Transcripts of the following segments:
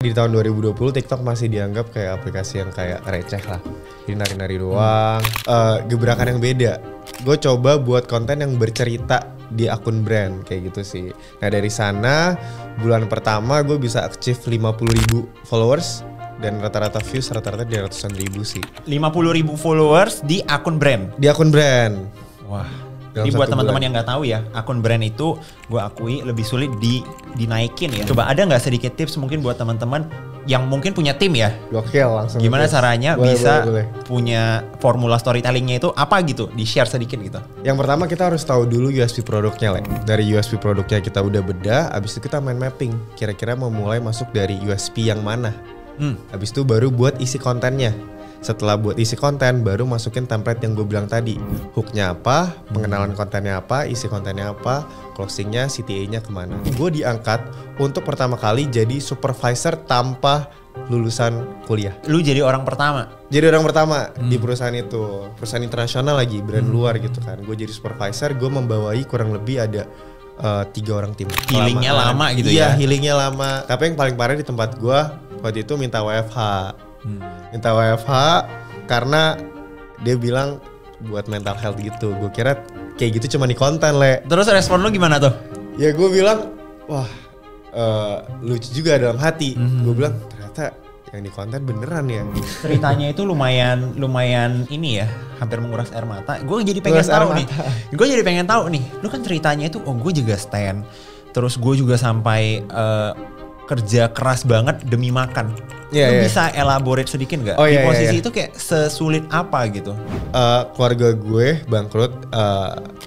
di tahun 2020 TikTok masih dianggap kayak aplikasi yang kayak receh lah. Jadi nari-nari doang, gebrakan yang beda. Gue coba buat konten yang bercerita di akun brand kayak gitu sih. Nah dari sana bulan pertama gue bisa achieve 50.000 followers dan rata-rata views rata-rata di ratusan ribu sih. 50.000 followers di akun brand. Di akun brand. Wah. Jadi buat teman-teman yang nggak tahu ya, akun brand itu gue akui lebih sulit dinaikin ya. Coba ada nggak sedikit tips mungkin buat teman-teman yang mungkin punya tim ya? Gokil langsung. Gimana caranya bisa boleh. punya formula storytellingnya itu apa gitu? Di-share sedikit gitu. Yang pertama kita harus tahu dulu USP produknya, Le. Dari USP produknya kita udah bedah, abis itu kita main mapping. Kira-kira mau mulai masuk dari USP yang mana? Abis itu baru buat isi kontennya. Setelah buat isi konten, baru masukin template yang gue bilang tadi. Hooknya apa, pengenalan kontennya apa, isi kontennya apa, closingnya, CTA-nya kemana. Gue diangkat untuk pertama kali jadi supervisor tanpa lulusan kuliah. Lu jadi orang pertama? Jadi orang pertama di perusahaan itu. Perusahaan internasional lagi, brand luar gitu kan. Gue jadi supervisor, gue membawai kurang lebih ada 3 orang tim. Healingnya lama gitu ya? Iya, healingnya lama. Tapi yang paling parah di tempat gue, waktu itu minta WFH. Minta WFH karena dia bilang buat mental health gitu. Gue kira kayak gitu cuma di konten, Le. Terus respon lu gimana tuh? Ya gue bilang, wah lucu juga dalam hati. Gue bilang ternyata yang di konten beneran ya. Ceritanya itu lumayan ini ya, hampir menguras air mata. Gue jadi pengen tahu nih. Gue jadi pengen tahu nih. Lu kan ceritanya itu, gue juga stand. Terus gue juga sampai kerja keras banget demi makan. Lu bisa elaborate sedikit nggak? Di posisi itu kayak sesulit apa gitu? Keluarga gue bangkrut.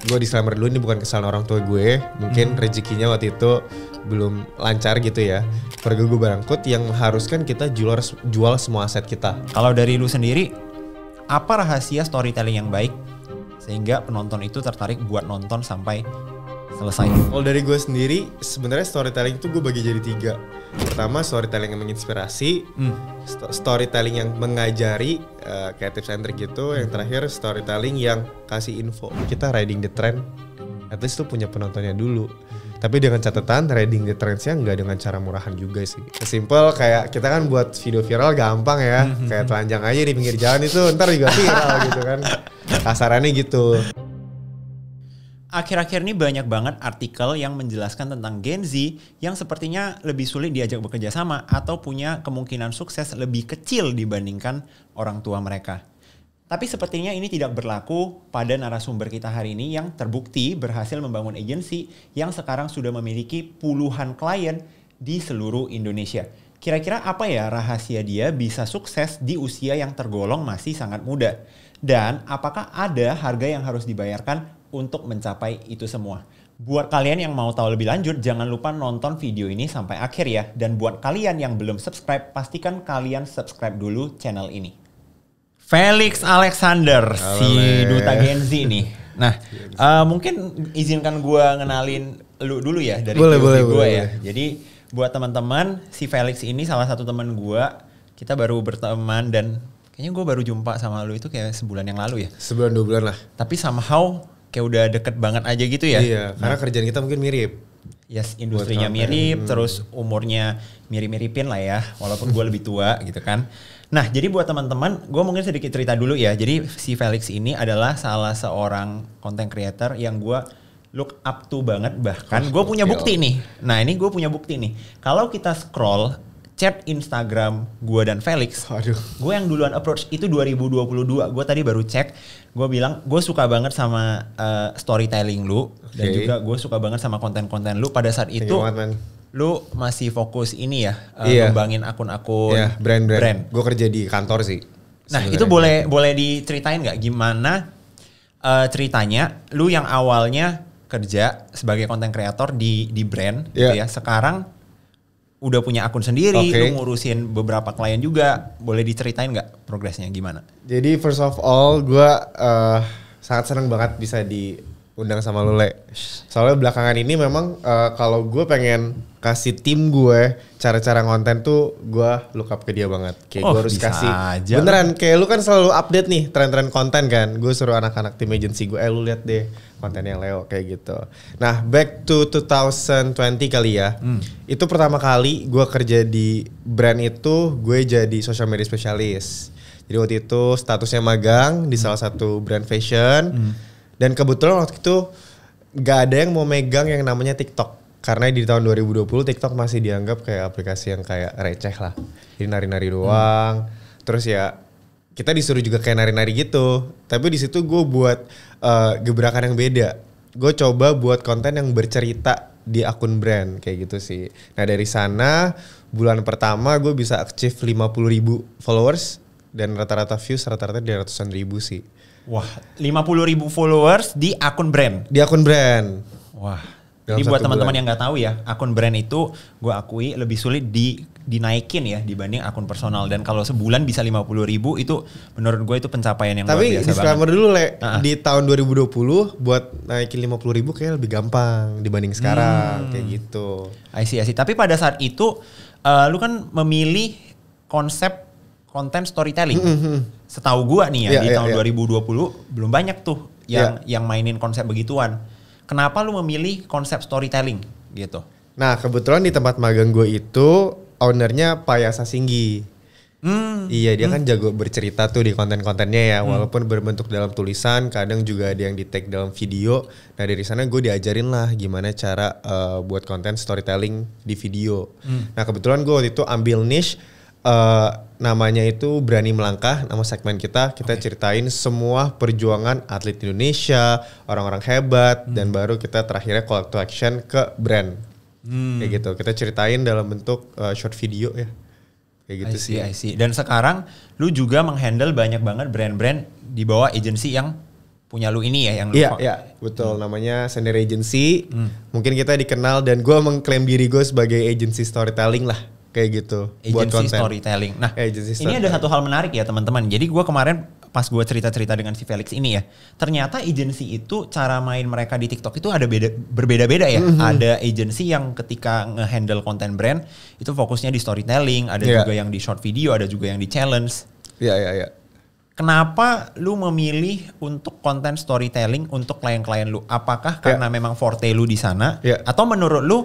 Gue disclaimer dulu, ini bukan kesalahan orang tua gue. Mungkin rezekinya waktu itu belum lancar gitu ya. Keluarga gue bangkrut yang mengharuskan kita jual semua aset kita. Kalau dari lu sendiri, apa rahasia storytelling yang baik sehingga penonton itu tertarik buat nonton sampai selesai? Kalau dari gue sendiri, sebenarnya storytelling itu gue bagi jadi 3. Pertama, storytelling yang menginspirasi, storytelling yang mengajari, kayak tips and trick gitu. Yang terakhir, storytelling yang kasih info. Kita riding the trend, at least tuh punya penontonnya dulu. Tapi dengan catatan, riding the trendsnya nggak dengan cara murahan juga sih. Simple kayak kita kan buat video viral gampang ya, kayak telanjang aja di pinggir jalan itu ntar juga viral gitu kan. Kasarannya gitu. Akhir-akhir ini banyak banget artikel yang menjelaskan tentang Gen Z yang sepertinya lebih sulit diajak bekerja sama atau punya kemungkinan sukses lebih kecil dibandingkan orang tua mereka. Tapi sepertinya ini tidak berlaku pada narasumber kita hari ini yang terbukti berhasil membangun agensi yang sekarang sudah memiliki puluhan klien di seluruh Indonesia. Kira-kira apa ya rahasia dia bisa sukses di usia yang tergolong masih sangat muda? Dan apakah ada harga yang harus dibayarkan untuk mencapai itu semua? Buat kalian yang mau tahu lebih lanjut, jangan lupa nonton video ini sampai akhir ya. Dan buat kalian yang belum subscribe, pastikan kalian subscribe dulu channel ini. Felix Alexander, si duta Gen Z nih. Nah, mungkin izinkan gue ngenalin lu dulu ya dari gue ya. Jadi buat teman-teman, si Felix ini salah satu teman gue. Kita baru berteman dan kayaknya gue baru jumpa sama lu itu kayak sebulan yang lalu ya. Sebulan 2 bulan lah. Tapi somehow kayak udah deket banget aja gitu ya. Iya, karena kerjaan kita mungkin mirip. Yes, industrinya mirip, terus umurnya mirip-miripin lah ya. Walaupun gue lebih tua gitu kan. Nah, jadi buat teman-teman, gue mungkin sedikit cerita dulu ya. Jadi si Felix ini adalah salah seorang content creator yang gue look up to banget. Bahkan gue punya bukti nih. Nah, ini gue punya bukti nih. Kalau kita scroll chat Instagram gue dan Felix, gue yang duluan approach itu 2022. Gue tadi baru cek, gue bilang gue suka banget sama storytelling lu, dan juga gue suka banget sama konten-konten lu. Pada saat itu lu masih fokus ini ya, ngembangin akun-akun brand. Gue kerja di kantor sih. Nah itu boleh diceritain nggak gimana ceritanya lu yang awalnya kerja sebagai content creator di brand gitu ya, sekarang udah punya akun sendiri, lu ngurusin beberapa klien juga. Boleh diceritain nggak progresnya gimana? Jadi first of all, gue sangat senang banget bisa undang sama lu, Le. Soalnya belakangan ini memang kalau gue pengen kasih tim gue cara-cara konten tuh gue look up ke dia banget. Kayak gue harus kasih aja. Beneran kayak lu kan selalu update nih tren-tren konten kan. Gue suruh anak-anak tim agency gue, lu lihat deh kontennya Leo kayak gitu. Nah, back to 2020 kali ya. Itu pertama kali gue kerja di brand itu, gue jadi social media specialist. Jadi waktu itu statusnya magang di salah satu brand fashion. Dan kebetulan waktu itu gak ada yang mau megang yang namanya TikTok. Karena di tahun 2020 TikTok masih dianggap kayak aplikasi yang kayak receh lah. Jadi nari-nari doang. Terus ya kita disuruh juga kayak nari-nari gitu. Tapi di situ gue buat gebrakan yang beda. Gue coba buat konten yang bercerita di akun brand kayak gitu sih. Nah dari sana bulan pertama gue bisa achieve 50.000 followers. Dan rata-rata views rata-rata di ratusan ribu sih. Wah, 50.000 followers di akun brand. Di akun brand. Wah. Jadi buat teman-teman yang nggak tahu ya, akun brand itu gue akui lebih sulit dinaikin ya dibanding akun personal. Dan kalau sebulan bisa 50.000 itu menurut gue itu pencapaian yang luar biasa banget. Tapi disclaimer dulu, Le. Di tahun 2020 buat naikin 50.000 kayaknya lebih gampang dibanding sekarang kayak gitu. I see. Tapi pada saat itu lu kan memilih konsep konten storytelling. Setahu gua nih ya di tahun 2020 belum banyak tuh yang mainin konsep begituan. Kenapa lu memilih konsep storytelling gitu? Nah kebetulan di tempat magang gue itu ownernya Pak Yasa Singgi. Iya dia kan jago bercerita tuh di konten-kontennya ya. Walaupun berbentuk dalam tulisan, kadang juga ada yang di tag dalam video. Nah dari sana gue diajarin lah gimana cara buat konten storytelling di video. Nah kebetulan gue waktu itu ambil niche namanya itu Berani Melangkah, nama segmen kita ceritain semua perjuangan atlet Indonesia, orang-orang hebat, dan baru kita terakhirnya call to action ke brand. Kayak gitu, kita ceritain dalam bentuk short video ya. Kayak gitu sih. I see. Dan sekarang lu juga menghandle banyak banget brand-brand di bawah agency yang punya lu ini ya, yang lu Iya, betul. Namanya Sender Agency. Mungkin kita dikenal dan gue mengklaim diri gue sebagai agency storytelling lah. Kayak gitu. Agency storytelling. Nah, ini ada satu hal menarik ya teman-teman. Jadi gue kemarin pas gue cerita-cerita dengan si Felix ini ya, ternyata agency itu cara main mereka di TikTok itu ada berbeda-beda ya. Ada agency yang ketika nge-handle konten brand itu fokusnya di storytelling, ada juga yang di short video, ada juga yang di challenge. Iya. Kenapa lu memilih untuk konten storytelling untuk klien-klien lu? Apakah karena memang forte lu di sana atau menurut lu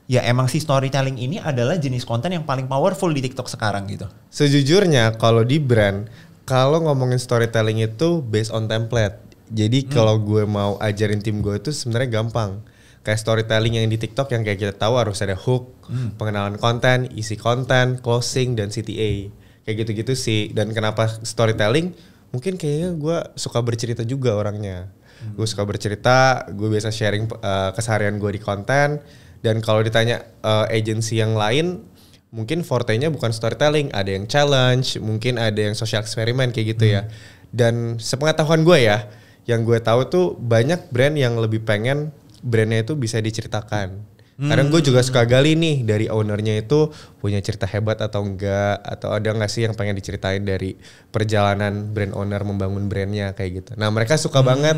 ya emang si storytelling ini adalah jenis konten yang paling powerful di TikTok sekarang gitu? Sejujurnya kalau di brand, kalau ngomongin storytelling itu based on template. Jadi kalau gue mau ajarin tim gue itu sebenarnya gampang. Kayak storytelling yang di TikTok yang kayak kita tahu harus ada hook, pengenalan konten, isi konten, closing, dan CTA. Kayak gitu-gitu sih. Dan kenapa storytelling? Mungkin kayaknya gue suka bercerita juga orangnya. Gue suka bercerita, gue biasa sharing keseharian gue di konten. Dan kalau ditanya agency yang lain, mungkin forte-nya bukan storytelling, ada yang challenge, mungkin ada yang social eksperimen kayak gitu ya. Dan sepengetahuan gue ya, yang gue tahu tuh banyak brand yang lebih pengen brandnya itu bisa diceritakan. Kadang gue juga suka gali nih dari ownernya itu punya cerita hebat atau enggak, atau ada nggak sih yang pengen diceritain dari perjalanan brand owner membangun brandnya kayak gitu. Nah mereka suka banget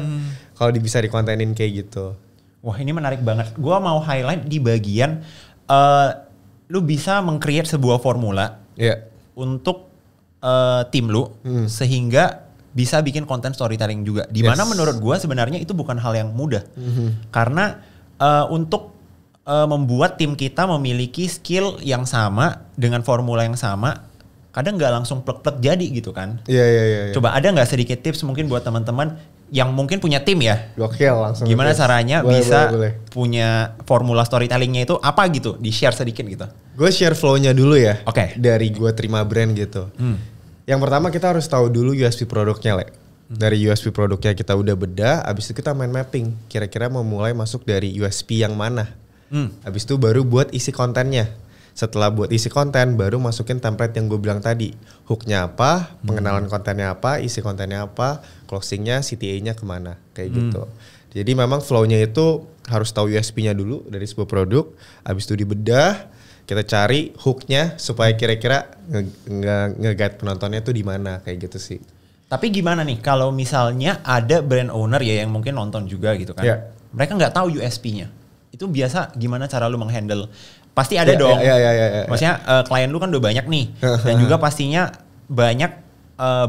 kalau bisa dikontenin kayak gitu. Wah ini menarik banget. Gua mau highlight di bagian lu bisa meng-create sebuah formula untuk tim lu sehingga bisa bikin konten storytelling juga. Dimana menurut gua sebenarnya itu bukan hal yang mudah. Karena untuk membuat tim kita memiliki skill yang sama dengan formula yang sama, kadang nggak langsung plek-plek jadi gitu kan. Iya. Coba ada nggak sedikit tips mungkin buat teman-teman yang mungkin punya tim ya? Gokil langsung. Gimana caranya bisa punya formula storytellingnya itu apa gitu? Di-share sedikit gitu. Gue share flow-nya dulu ya. Oke. Dari gue terima brand gitu. Yang pertama kita harus tahu dulu USP produknya, Le. Dari USP produknya kita udah bedah, abis itu kita main mapping. Kira-kira mau mulai masuk dari USP yang mana. Abis itu baru buat isi kontennya. Setelah buat isi konten, baru masukin template yang gue bilang tadi. Hooknya apa, pengenalan kontennya apa, isi kontennya apa, closingnya, CTA-nya kemana, kayak gitu. Jadi memang flow-nya itu harus tahu USP-nya dulu dari sebuah produk. Abis itu dibedah, kita cari hooknya supaya kira-kira nge-guide penontonnya tuh di mana, kayak gitu sih. Tapi gimana nih kalau misalnya ada brand owner ya yang mungkin nonton juga gitu kan. Yeah. Mereka nggak tahu USP-nya. Itu biasa gimana cara lu menghandle? Pasti ada dong. Maksudnya klien lu kan udah banyak nih. Dan juga pastinya banyak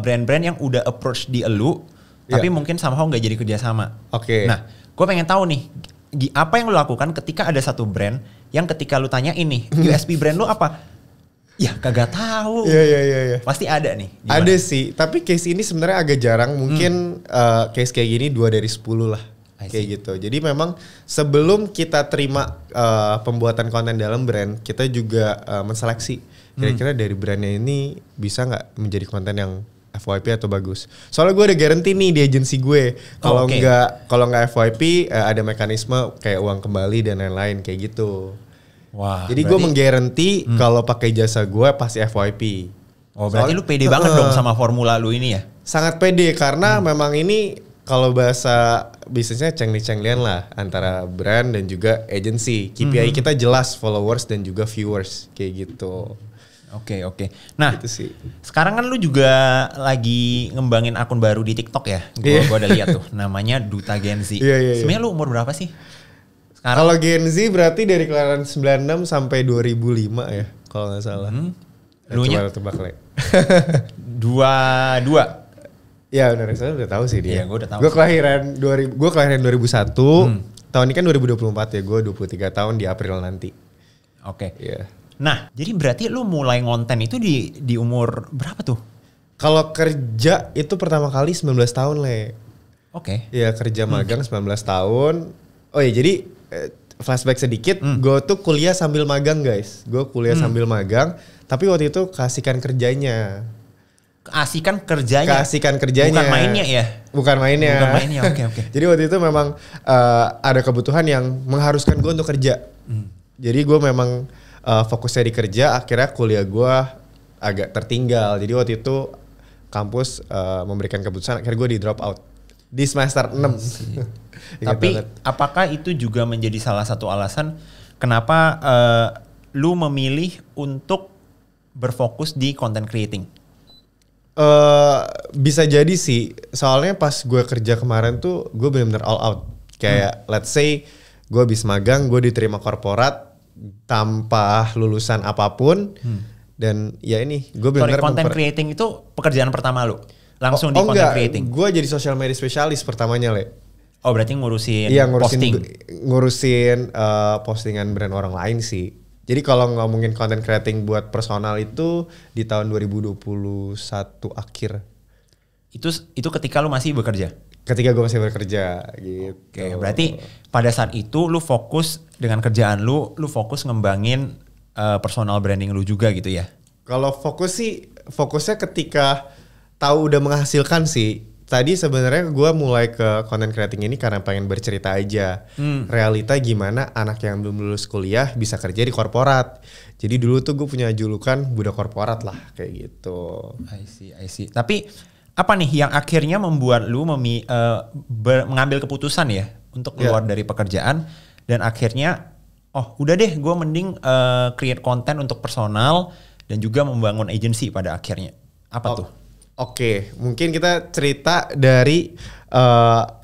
brand-brand yang udah approach di elu. Tapi mungkin somehow nggak jadi kerjasama. Oke. Nah, gue pengen tahu nih. Apa yang lu lakukan ketika ada satu brand yang ketika lu tanya ini USP brand lu apa? Ya kagak tahu. Iya. Pasti ada nih. Gimana? Ada sih, tapi case ini sebenarnya agak jarang. Mungkin case kayak gini 2 dari 10 lah. Kayak gitu. Jadi memang sebelum kita terima pembuatan konten dalam brand, kita juga menseleksi kira-kira dari brandnya ini bisa nggak menjadi konten yang FYP atau bagus. Soalnya gue ada guarantee nih di agensi gue. Kalau nggak FYP ada mekanisme kayak uang kembali dan lain-lain kayak gitu. Wah, jadi gue menggaranti kalau pakai jasa gue pasti FYP. Oh berarti lu pede banget dong sama formula lu ini ya? Sangat pede karena memang ini kalau bahasa bisnisnya cengli-cenglian lah antara brand dan juga agency. KPI kita jelas followers dan juga viewers kayak gitu. Oke. Nah, gitu sih. Sekarang kan lu juga lagi ngembangin akun baru di TikTok ya? Gua udah lihat tuh, namanya Duta Gen Z. Sebenarnya lu umur berapa sih? Kalau Gen Z berarti dari kelahiran 96 sampai 2005 ya, kalau nggak salah. Lu nya? Coba tebak Le. 22. Ya benar, saya udah tahu sih dia. Iya, gue udah tahu. Gue kelahiran 2001. Tahun ini kan 2024 ya, gue 23 tahun di April nanti. Oke. Iya. Nah, jadi berarti lu mulai ngonten itu di umur berapa tuh? Kalau kerja itu pertama kali 19 tahun Le. Oke. Iya, kerja magang 19 tahun. Oh iya, jadi flashback sedikit, gue tuh kuliah sambil magang guys. Gue kuliah sambil magang, tapi waktu itu keasikan kerjanya. Keasikan kerjanya? Keasikan kerjanya. Bukan mainnya ya? Bukan mainnya, oke. Jadi waktu itu memang ada kebutuhan yang mengharuskan gue untuk kerja. Jadi gue memang fokusnya di kerja, akhirnya kuliah gue agak tertinggal. Jadi waktu itu kampus memberikan keputusan, akhirnya gue di drop out. Di semester 6. Tapi apakah itu juga menjadi salah satu alasan kenapa lu memilih untuk berfokus di content creating? Bisa jadi sih. Soalnya pas gue kerja kemarin tuh gue benar-benar all out. Kayak let's say gue habis magang, gue diterima korporat tanpa lulusan apapun. Dan ya ini gue benar-benar content creating itu pekerjaan pertama lu? Langsung di content creating? Gue jadi social media spesialis pertamanya Le. Oh berarti ngurusin posting? Ngurusin postingan brand orang lain sih. Jadi kalau ngomongin content creating buat personal itu di tahun 2021 akhir. Itu ketika lu masih bekerja? Ketika gue masih bekerja gitu. Oke, berarti pada saat itu lu fokus dengan kerjaan lu fokus ngembangin personal branding lu juga gitu ya? Kalau fokusnya ketika tahu udah menghasilkan sih. Tadi sebenarnya gue mulai ke content creating ini karena pengen bercerita aja. Realita gimana anak yang belum lulus kuliah bisa kerja di korporat. Jadi dulu tuh gue punya julukan budak korporat lah kayak gitu. I see. Tapi apa nih yang akhirnya membuat lu mengambil keputusan ya untuk keluar dari pekerjaan dan akhirnya udah deh gue mending create konten untuk personal dan juga membangun agency pada akhirnya. Apa tuh? Oke, mungkin kita cerita dari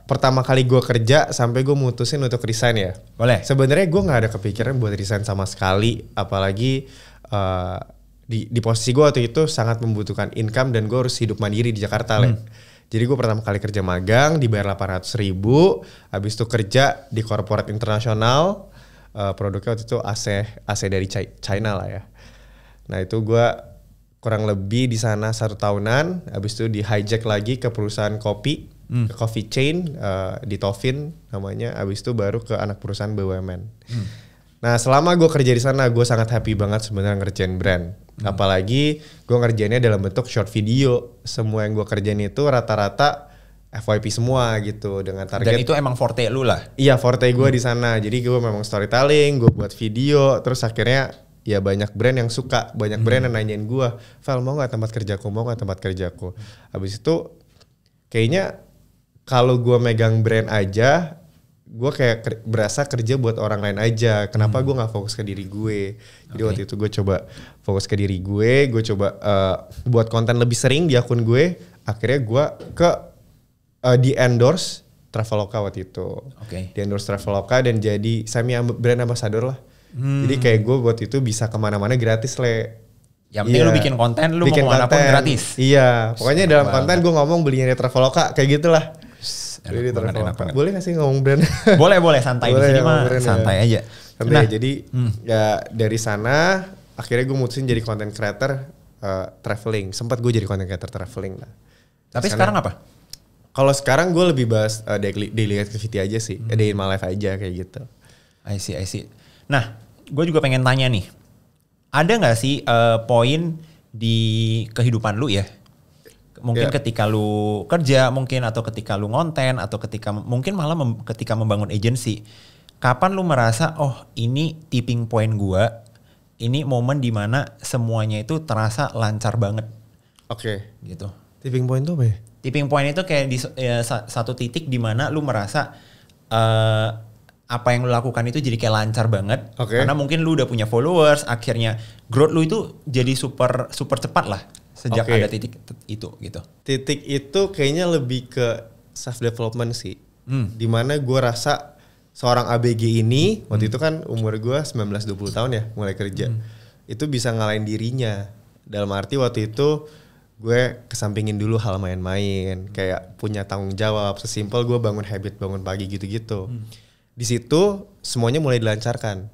pertama kali gue kerja sampai gue mutusin untuk resign ya. Boleh. Sebenarnya gue nggak ada kepikiran buat resign sama sekali, apalagi di posisi gue waktu itu sangat membutuhkan income dan gue harus hidup mandiri di Jakarta Le. Jadi gue pertama kali kerja magang dibayar 800.000, habis itu kerja di korporat internasional, produknya waktu itu AC dari China lah ya. Nah itu gue kurang lebih di sana 1 tahunan, habis itu di hijack lagi ke perusahaan kopi, ke coffee chain di Tovin namanya, habis itu baru ke anak perusahaan BUMN. Nah selama gue kerja di sana, gue sangat happy banget sebenarnya ngerjain brand. Apalagi gue ngerjainnya dalam bentuk short video. Semua yang gue kerjain itu rata-rata FYP semua gitu dengan target. Dan itu emang forte lu lah? Iya forte gue di sana. Jadi gue memang storytelling, gue buat video, terus akhirnya ya banyak brand yang suka, banyak brand yang nanyain gue, Val mau gak tempat kerjaku, Habis itu kayaknya kalau gue megang brand aja, gue kayak berasa kerja buat orang lain aja. Kenapa gue gak fokus ke diri gue? Jadi waktu itu gue coba fokus ke diri gue coba buat konten lebih sering di akun gue. akhirnya gue ke di endorse Traveloka waktu itu. Di endorse Traveloka dan jadi brand ambassador lah. Jadi kayak gue buat itu bisa kemana-mana gratis Yang penting lu bikin konten, lu bikin mau kemana pun gratis. Iya, pokoknya dalam konten gue ngomong belinya di Traveloka kayak gitulah. Enak. Boleh gak sih ngomong brand? boleh santai di sini mah santai aja. Santai. Jadi ya dari sana akhirnya gue mutusin jadi content creator traveling. Sempat gue jadi content creator traveling lah. Tapi sekarang apa? Kalau sekarang gue lebih bahas daily activity aja sih, day in my life aja kayak gitu. I see. Nah, gue juga pengen tanya nih, ada nggak sih poin di kehidupan lu ya? Mungkin ketika lu kerja, mungkin atau ketika lu ngonten, atau ketika mungkin malah ketika membangun agency, kapan lu merasa ini tipping point gue, ini momen dimana semuanya itu terasa lancar banget. Gitu. Tipping point itu apa ya? Tipping point itu kayak di satu titik di mana lu merasa apa yang lu lakukan itu jadi kayak lancar banget. Karena mungkin lu udah punya followers, akhirnya growth lu itu jadi super cepat lah sejak ada titik itu gitu. Titik itu kayaknya lebih ke self development sih. Dimana gue rasa seorang ABG ini waktu itu kan umur gue 19-20 tahun ya mulai kerja. Itu bisa ngalahin dirinya. Dalam arti waktu itu gue kesampingin dulu hal main-main, kayak punya tanggung jawab, sesimpel gue bangun habit bangun pagi gitu-gitu. Di situ semuanya mulai dilancarkan.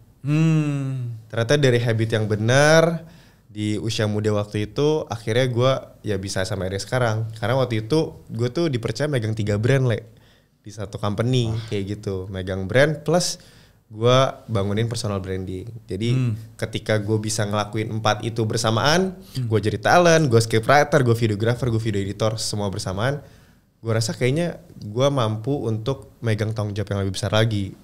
Ternyata dari habit yang benar di usia muda waktu itu, akhirnya gue ya bisa sampai hari sekarang. Karena waktu itu gue tuh dipercaya megang 3 brand di satu company kayak gitu, megang brand plus gue bangunin personal branding. Jadi ketika gue bisa ngelakuin 4 itu bersamaan, gue jadi talent, gue scriptwriter, gue videographer, gue video editor, semua bersamaan. Gue rasa kayaknya gue mampu untuk megang tanggung jawab yang lebih besar lagi.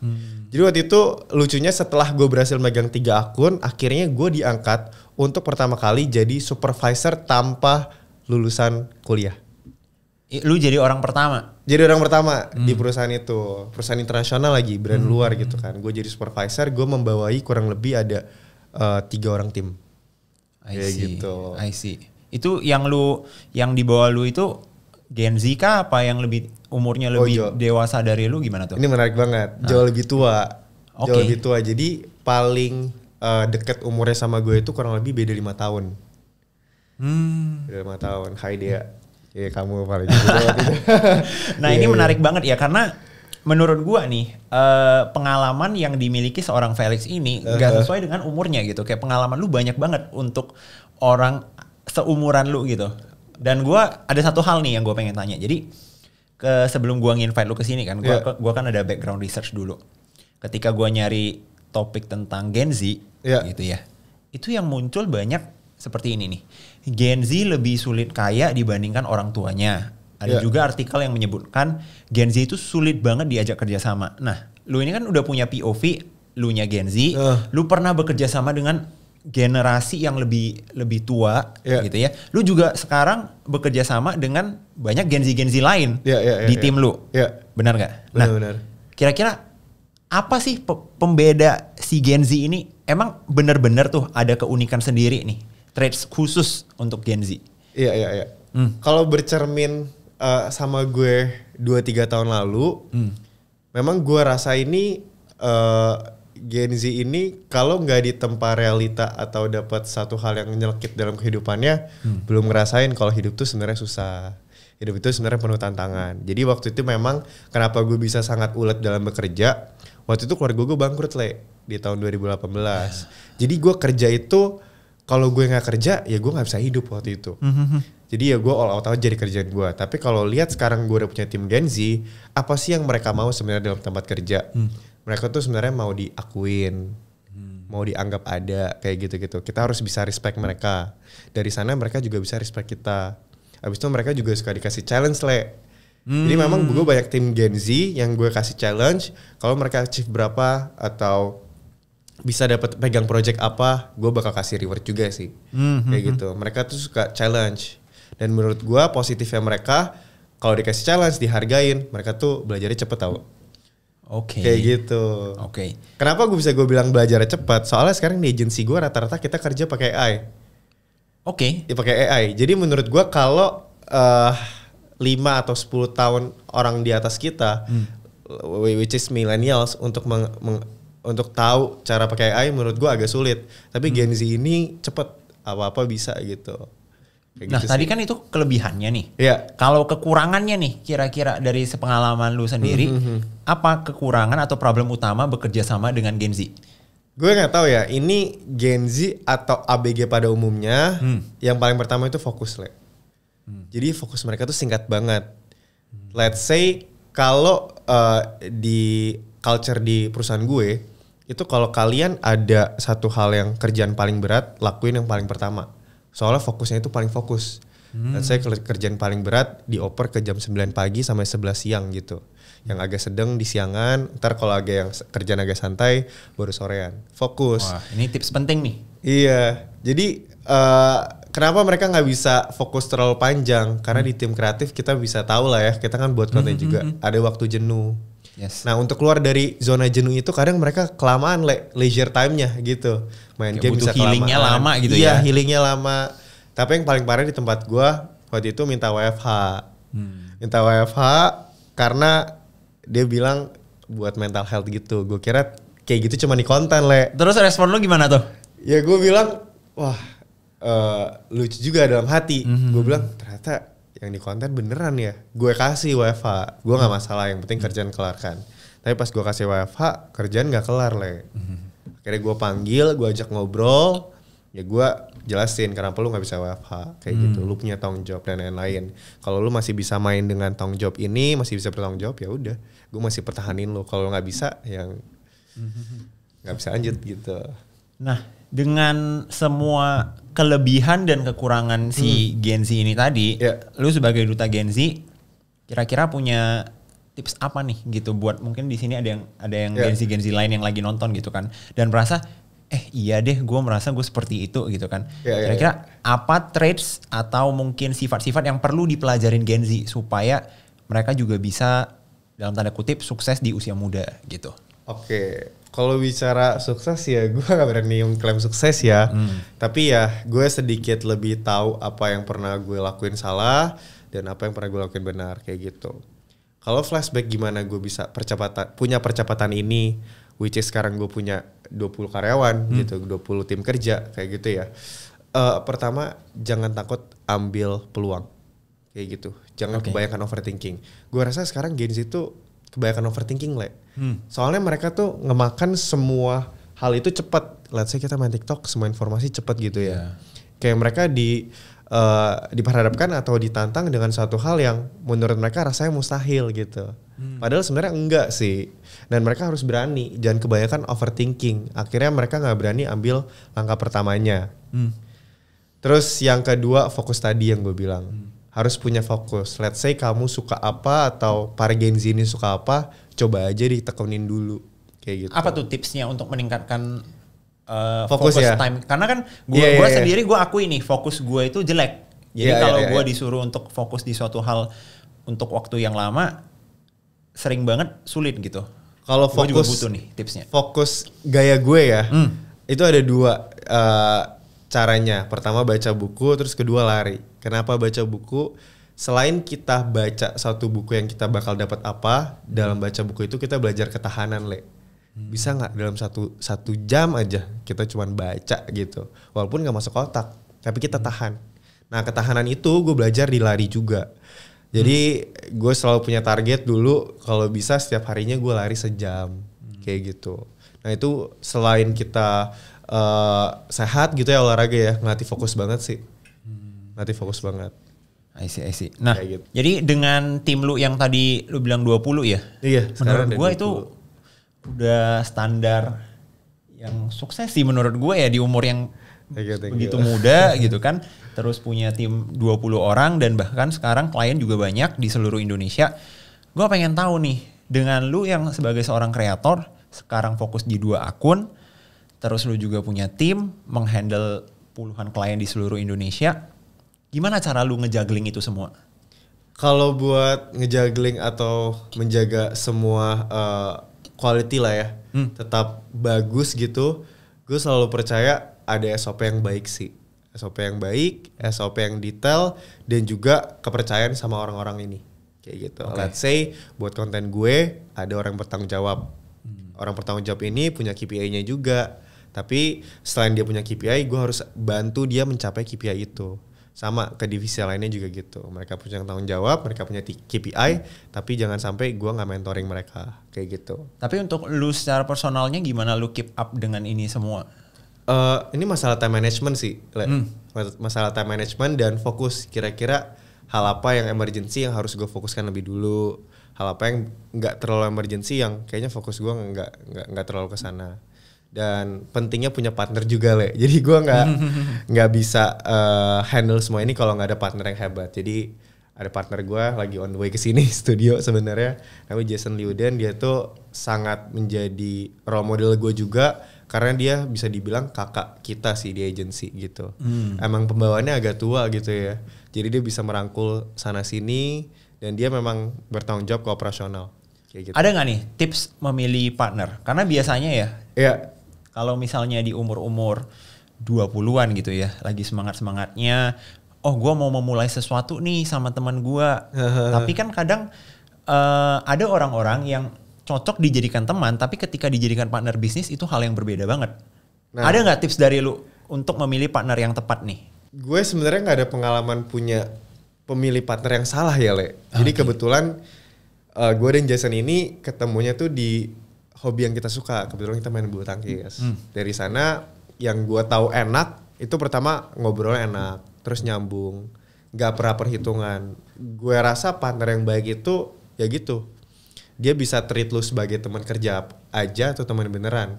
Jadi waktu itu lucunya setelah gue berhasil megang 3 akun, akhirnya gue diangkat untuk pertama kali jadi supervisor tanpa lulusan kuliah. Lu jadi orang pertama? Jadi orang pertama di perusahaan itu. Perusahaan internasional lagi, brand luar gitu kan. Gue jadi supervisor, gue membawai kurang lebih ada 3 orang tim. I see. Itu yang di bawah lu itu Gen Z kah apa yang lebih umurnya lebih dewasa dari lu gimana tuh? Ini menarik banget. Jauh lebih tua. Jauh lebih tua. Jadi paling deket umurnya sama gue itu kurang lebih beda 5 tahun. Beda 5 tahun. Hai Dea. Ya kamu paling Nah ini menarik banget ya karena menurut gua nih pengalaman yang dimiliki seorang Felix ini gak sesuai dengan umurnya gitu. Kayak pengalaman lu banyak banget untuk orang seumuran lu gitu. Dan gua ada satu hal nih yang gua pengen tanya. Jadi sebelum gua nge-invite lu ke sini kan, gua kan ada background research dulu. Ketika gua nyari topik tentang Gen Z gitu ya. Itu yang muncul banyak seperti ini nih. Gen Z lebih sulit kaya dibandingkan orang tuanya. Ada juga artikel yang menyebutkan Gen Z itu sulit banget diajak kerjasama. Nah, lu ini kan udah punya POV, lu nya Gen Z, lu pernah bekerja sama dengan generasi yang lebih tua gitu ya. Lu juga sekarang bekerja sama dengan banyak Gen Z lain di tim lu. Benar nggak? Nah, kira-kira apa sih pembeda si Gen Z ini? Emang benar-benar tuh ada keunikan sendiri nih, traits khusus untuk Gen Z? Iya. Kalau bercermin sama gue 2-3 tahun lalu, memang gue rasa ini Gen Z ini kalau nggak ditempa realita atau dapat satu hal yang nyelkit dalam kehidupannya, belum ngerasain kalau hidup tuh sebenarnya susah. Hidup itu sebenarnya penuh tantangan. Jadi waktu itu memang kenapa gue bisa sangat ulet dalam bekerja, waktu itu keluarga gue bangkrut di tahun 2018. Jadi gue kerja itu, kalau gue nggak kerja ya gue nggak bisa hidup waktu itu. Jadi ya gue all out aja jadi kerjaan gue. Tapi kalau lihat sekarang gue udah punya tim Gen Z, apa sih yang mereka mau sebenarnya dalam tempat kerja? Mereka tuh sebenarnya mau diakuin, mau dianggap ada kayak gitu-gitu. Kita harus bisa respect mereka. Dari sana mereka juga bisa respect kita. Abis itu mereka juga suka dikasih challenge Jadi memang gue banyak tim Gen Z yang gue kasih challenge. Kalau mereka achieve berapa atau bisa dapat pegang project apa, gue bakal kasih reward juga sih. Kayak gitu. Mereka tuh suka challenge. Dan menurut gue positifnya mereka, kalau dikasih challenge, dihargain, mereka tuh belajarnya cepet tau. Kayak gitu. Kenapa gue bilang belajarnya cepet? Soalnya sekarang di agensi gue rata-rata kita kerja pakai AI. Ya pakai AI. Jadi menurut gue kalau 5 atau 10 tahun orang di atas kita, which is millennials, untuk untuk tahu cara pakai AI menurut gue agak sulit. Tapi Gen Z ini cepet, apa-apa bisa gitu. Kayak Nah gitu tadi sih. kan itu kelebihannya nih. Iya. Kalau kekurangannya nih, kira-kira dari sepengalaman lu sendiri, apa kekurangan atau problem utama bekerja sama dengan Gen Z? Gue nggak tahu ya, ini Gen Z atau ABG pada umumnya. Yang paling pertama itu fokus, Le. Jadi fokus mereka tuh singkat banget. Let's say kalau di culture di perusahaan gue, itu kalau kalian ada satu hal yang kerjaan paling berat, lakuin yang paling pertama. Soalnya fokusnya itu paling fokus. Let's say kerjaan paling berat dioper ke jam 9 pagi sampai 11 siang gitu. Yang agak sedang di siangan, ntar kalau agak yang kerjaan agak santai baru sorean. Fokus. Wah, ini tips penting nih. Iya, jadi kenapa mereka nggak bisa fokus terlalu panjang? Karena di tim kreatif kita bisa tahu lah ya, kita kan buat konten juga, ada waktu jenuh. Yes. Nah untuk keluar dari zona jenuh itu kadang mereka kelamaan leisure time-nya gitu. Main Kayak game butuh bisa kelamaan. healingnya lama gitu iya, ya. healingnya lama. Tapi yang paling parah di tempat gua waktu itu minta WFH. Minta WFH karena dia bilang buat mental health gitu. Gue kira kayak gitu cuma di konten, Le. Terus respon lu gimana tuh? Ya gue bilang, wah lucu juga dalam hati. Gue bilang ternyata yang di konten beneran ya. Gue kasih WFH, gue nggak masalah, yang penting kerjaan kelarkan. Tapi pas gue kasih WFH, kerjaan nggak kelar, Le. Akhirnya gue panggil, gue ajak ngobrol, ya gue jelasin kenapa lu nggak bisa WFH kayak gitu. Lu punya tanggung jawab dan lain-lain. Kalau lu masih bisa main dengan tanggung jawab ini, masih bisa bertanggung jawab, ya udah, gue masih pertahanin lu. Kalau nggak bisa, yang nggak bisa lanjut gitu. Nah, dengan semua kelebihan dan kekurangan si Gen Z ini tadi, lu sebagai duta Gen Z, kira-kira punya tips apa nih gitu buat mungkin di sini ada yang Gen Z lain yang lagi nonton gitu kan, dan merasa iya deh, gue merasa gue seperti itu gitu kan. Kira-kira apa traits atau mungkin sifat-sifat yang perlu dipelajarin Gen Z supaya mereka juga bisa dalam tanda kutip sukses di usia muda gitu? Oke, kalau bicara sukses ya gue gak berani klaim sukses ya. Tapi ya gue sedikit lebih tahu apa yang pernah gue lakuin salah dan apa yang pernah gue lakuin benar kayak gitu. Kalau flashback gimana gue bisa punya percepatan ini, which is sekarang gue punya 20 karyawan gitu, 20 tim kerja kayak gitu ya. Pertama, jangan takut ambil peluang kayak gitu. Jangan kebanyakan overthinking. Gue rasa sekarang Gen Z itu kebanyakan overthinking, Le. Soalnya mereka tuh ngemakan semua hal itu cepat. Let's say kita main TikTok, semua informasi cepat gitu ya. Kayak mereka diperhadapkan atau ditantang dengan satu hal yang menurut mereka rasanya mustahil gitu. Padahal sebenarnya enggak sih. Dan mereka harus berani, jangan kebanyakan overthinking. Akhirnya mereka nggak berani ambil langkah pertamanya. Terus yang kedua, fokus tadi yang gue bilang. Harus punya fokus. Let's say kamu suka apa atau para Gen Z ini suka apa, coba aja ditekunin dulu kayak gitu. Apa tuh tipsnya untuk meningkatkan fokus ya? time? Karena kan gue sendiri gue akui nih fokus gue itu jelek. Jadi kalau gue disuruh untuk fokus di suatu hal untuk waktu yang lama, sering banget sulit gitu. Kalau fokus, juga butuh nih tipsnya. Fokus gaya gue ya, itu ada dua caranya. Pertama baca buku, terus kedua lari. Kenapa baca buku? Selain kita baca satu buku yang kita bakal dapat apa, dalam baca buku itu kita belajar ketahanan, Le. Bisa nggak dalam satu jam aja kita cuman baca gitu. Walaupun nggak masuk otak, tapi kita tahan. Nah ketahanan itu gue belajar di lari juga. Jadi gue selalu punya target dulu, kalau bisa setiap harinya gue lari sejam kayak gitu. Nah itu selain kita sehat gitu ya olahraga ya, ngelatih fokus banget sih. Ngelatih fokus banget. I see. Nah gitu. jadi dengan tim lu yang tadi lu bilang 20 ya? Iya. Menurut gue itu udah standar yang sukses sih menurut gue ya di umur yang begitu muda gitu kan. Terus punya tim 20 orang dan bahkan sekarang klien juga banyak di seluruh Indonesia. Gue pengen tahu nih, dengan lu yang sebagai seorang kreator, sekarang fokus di 2 akun, terus lu juga punya tim, menghandle puluhan klien di seluruh Indonesia. Gimana cara lu ngejuggling itu semua? Kalau buat ngejuggling atau menjaga semua quality lah ya, tetap bagus gitu, gue selalu percaya ada SOP yang baik sih. SOP yang baik, SOP yang detail, dan juga kepercayaan sama orang-orang ini. Kayak gitu. Okay. Let's say buat konten gue ada orang bertanggung jawab. Orang bertanggung jawab ini punya KPI-nya juga. Tapi selain dia punya KPI, gue harus bantu dia mencapai KPI itu. Sama ke divisi lainnya juga gitu. Mereka punya tanggung jawab, mereka punya KPI, tapi jangan sampai gue nggak mentoring mereka kayak gitu. Tapi untuk lu secara personalnya gimana lu keep up dengan ini semua? Ini masalah time management sih, masalah time management dan fokus. Kira-kira hal apa yang emergency yang harus gue fokuskan lebih dulu, hal apa yang nggak terlalu emergency yang kayaknya fokus gue nggak terlalu kesana. Dan pentingnya punya partner juga jadi gue nggak bisa handle semua ini kalau nggak ada partner yang hebat. Jadi ada partner gue lagi on the way ke sini studio sebenarnya, namanya Jason Liuden. Dia tuh sangat menjadi role model gue juga karena dia bisa dibilang kakak kita sih di agency gitu. Emang pembawaannya agak tua gitu ya, jadi dia bisa merangkul sana sini dan dia memang bertanggung jawab ke operasional kayak gitu. Ada nggak nih tips memilih partner? Karena biasanya ya kalau misalnya di umur-umur 20-an gitu ya, lagi semangat-semangatnya, oh gue mau memulai sesuatu nih sama teman gue. Tapi kan kadang ada orang-orang yang cocok dijadikan teman, tapi ketika dijadikan partner bisnis itu hal yang berbeda banget. Nah, ada nggak tips dari lu untuk memilih partner yang tepat nih? Gue sebenarnya nggak ada pengalaman punya pemilih partner yang salah ya, Jadi kebetulan gue dan Jason ini ketemunya tuh di hobi yang kita suka. Kebetulan kita main bulu tangkis. Dari sana yang gue tahu enak itu pertama ngobrolnya enak, terus nyambung, nggak pernah perhitungan. Gue rasa partner yang baik itu ya gitu, dia bisa treat lu sebagai teman kerja aja atau teman beneran.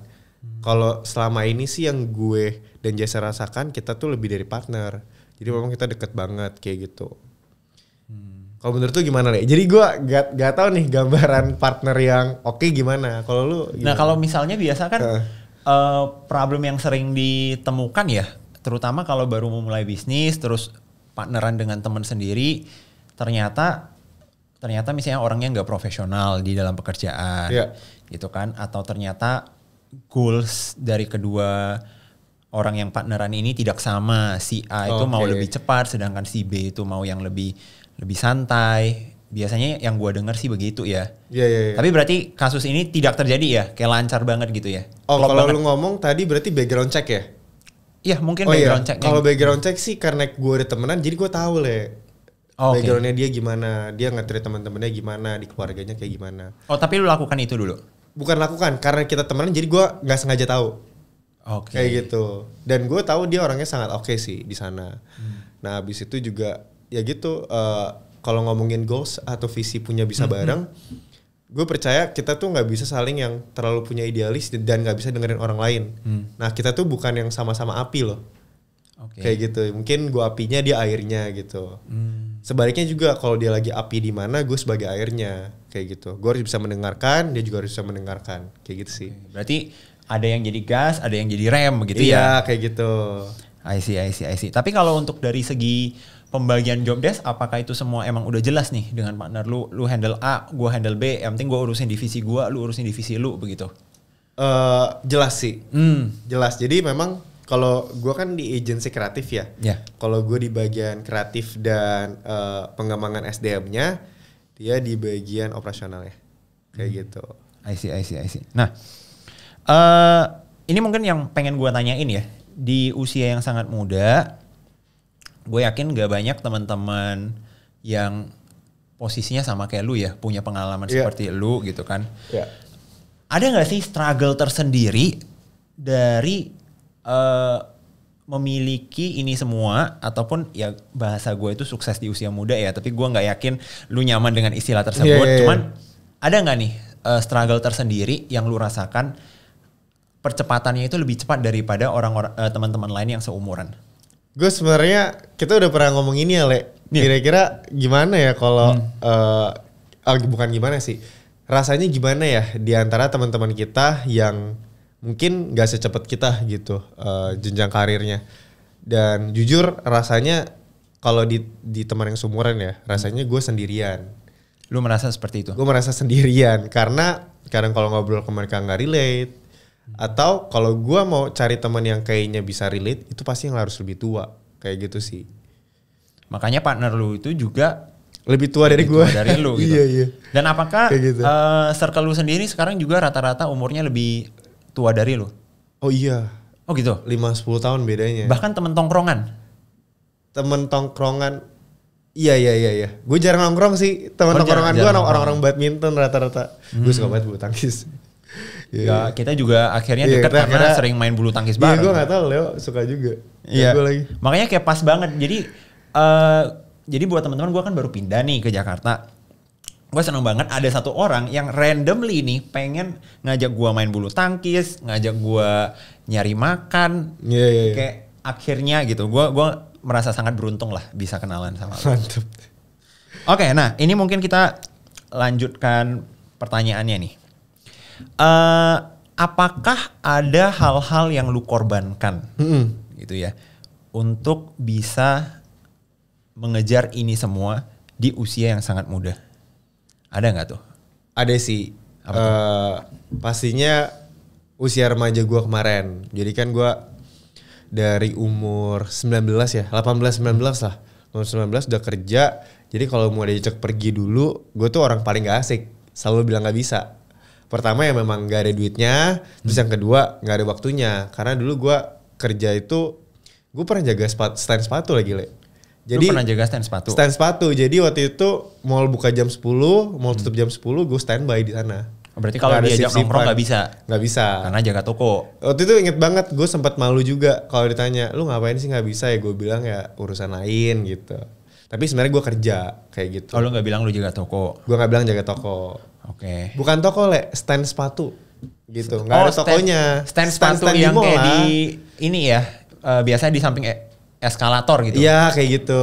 Kalau selama ini sih yang gue dan Jason rasakan, kita tuh lebih dari partner. Jadi memang kita deket banget kayak gitu. Kalau menurut tuh gimana nih? Jadi gue gak tahu nih gambaran partner yang oke gimana. Kalau lu gimana? Nah kalau misalnya biasa kan problem yang sering ditemukan ya, terutama kalau baru memulai bisnis terus partneran dengan teman sendiri, ternyata misalnya orangnya nggak profesional di dalam pekerjaan, gitu kan? Atau ternyata goals dari kedua orang yang partneran ini tidak sama. Si A itu mau lebih cepat, sedangkan si B itu mau yang lebih santai. Biasanya yang gue dengar sih begitu ya. Iya. Tapi berarti kasus ini tidak terjadi ya? Kayak lancar banget gitu ya? Oh, kalau lu ngomong tadi berarti background check ya? Iya, mungkin background check. Kalau background check sih karena gue udah temenan, jadi gue tahu backgroundnya dia gimana, dia nge-treat teman-temannya gimana, di keluarganya kayak gimana. Oh, tapi lu lakukan itu dulu? Bukan lakukan, karena kita temenan jadi gue nggak sengaja tahu. Kayak gitu. Dan gue tahu dia orangnya sangat oke sih di sana. Nah, habis itu juga ya gitu, kalau ngomongin goals atau visi punya bisa bareng, gue percaya kita tuh nggak bisa saling yang terlalu punya idealis dan nggak bisa dengerin orang lain. Nah, kita tuh bukan yang sama-sama api loh. Kayak gitu. Mungkin gue apinya, dia airnya gitu. Sebaliknya juga kalau dia lagi api di mana, gue sebagai airnya kayak gitu. Gue harus bisa mendengarkan, dia juga harus bisa mendengarkan kayak gitu sih. Berarti ada yang jadi gas, ada yang jadi rem begitu ya? Iya, kayak gitu. I see. Tapi kalau untuk dari segi pembagian job desk, apakah itu semua emang udah jelas nih dengan partner lu? Lu handle A, gue handle B. Yang penting gue urusin divisi gue, lu urusin divisi lu begitu? Jelas sih. Jelas. Jadi memang kalau gue kan di agensi kreatif ya. Kalau gue di bagian kreatif dan pengembangan SDM-nya, dia di bagian operasional ya. Kayak gitu. I see. Nah, ini mungkin yang pengen gue tanyain ya. Di usia yang sangat muda, gue yakin gak banyak teman-teman yang posisinya sama kayak lu ya, punya pengalaman seperti lu gitu kan. Ada gak sih struggle tersendiri dari memiliki ini semua, ataupun ya bahasa gue itu sukses di usia muda ya, tapi gue gak yakin lu nyaman dengan istilah tersebut. Cuman ada gak nih struggle tersendiri yang lu rasakan percepatannya itu lebih cepat daripada orang-orang teman-teman lain yang seumuran? Gue sebenarnya kita udah pernah ngomong ini ya, Kira-kira gimana ya kalau bukan gimana sih, rasanya gimana ya di antara teman-teman kita yang mungkin gak secepat kita gitu jenjang karirnya. Dan jujur rasanya kalau di teman yang seumuran ya, rasanya gue sendirian. Lu merasa seperti itu? Gue merasa sendirian karena kadang kalau ngobrol ke mereka gak relate. Atau kalau gue mau cari teman yang kayaknya bisa relate, itu pasti yang harus lebih tua. kayak gitu sih. Makanya partner lu itu juga Lebih tua dari gue. Dari lu gitu. Iya. Dan apakah gitu. Circle lu sendiri sekarang juga rata-rata umurnya lebih tua dari lu? Oh iya. Oh gitu? 5-10 tahun bedanya. Bahkan temen tongkrongan? Temen tongkrongan. Iya. Gue jarang nongkrong sih. Temen tongkrongan gue orang-orang badminton rata-rata. Gue suka banget bulu tangkis. Ya, kita juga akhirnya dekat karena sering main bulu tangkis bareng. Iya, gue gak tahu Leo suka juga. Iya. Lagi. Makanya kayak pas banget. Jadi buat teman-teman gue kan baru pindah nih ke Jakarta. Gue seneng banget ada satu orang yang randomly nih pengen ngajak gue main bulu tangkis, ngajak gue nyari makan. Iya. Kayak akhirnya gitu. Gue merasa sangat beruntung lah bisa kenalan sama lo. Mantep. Oke, nah ini mungkin kita lanjutkan pertanyaannya nih. Apakah ada hal-hal yang lu korbankan gitu ya untuk bisa mengejar ini semua di usia yang sangat muda? Ada nggak tuh? Ada sih. Pastinya usia remaja gue kemarin. Jadi kan gue dari umur 19 ya, 18-19 lah. Umur 19 udah kerja. Jadi kalau mau diajak pergi dulu, gue tuh orang paling gak asik. Selalu bilang gak bisa. Pertama ya memang gak ada duitnya. Terus yang kedua gak ada waktunya. Karena dulu gue kerja itu, gue pernah jaga stand sepatu lagi, Le. Jadi, lu pernah jaga stand sepatu? Stand sepatu. Jadi waktu itu mall buka jam 10, mall tutup jam 10, gue standby di sana. Berarti kalau diajak nongkrong gak bisa? Gak bisa. Karena jaga toko. Waktu itu inget banget, gue sempat malu juga kalau ditanya, lu ngapain sih gak bisa ya? Gue bilang ya urusan lain gitu. Tapi sebenarnya gue kerja kayak gitu. Oh, lu gak bilang lu jaga toko? Gue gak bilang jaga toko. Oke. Bukan toko, Le, stand sepatu gitu. Gak ada tokonya. Stand sepatu yang kayak di ini ya, biasanya di samping eskalator gitu. Iya kayak gitu,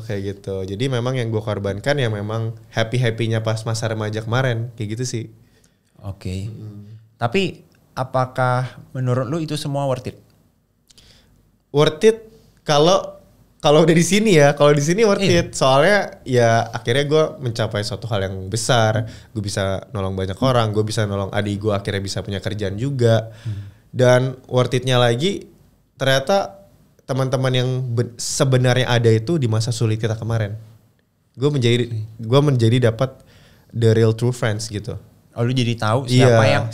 kayak gitu. Jadi memang yang gue korbankan ya memang happy-happynya pas masa remaja kemarin, kayak gitu sih. Oke. Tapi apakah menurut lu itu semua worth it? Worth it kalau udah di sini ya, kalau di sini worth it. Soalnya ya akhirnya gue mencapai suatu hal yang besar. Gue bisa nolong banyak orang, gue bisa nolong adik gue akhirnya bisa punya kerjaan juga. Dan worth it-nya lagi ternyata teman-teman yang sebenarnya ada itu di masa sulit kita kemarin. Gue menjadi dapat the real true friends gitu. Oh, lu jadi tahu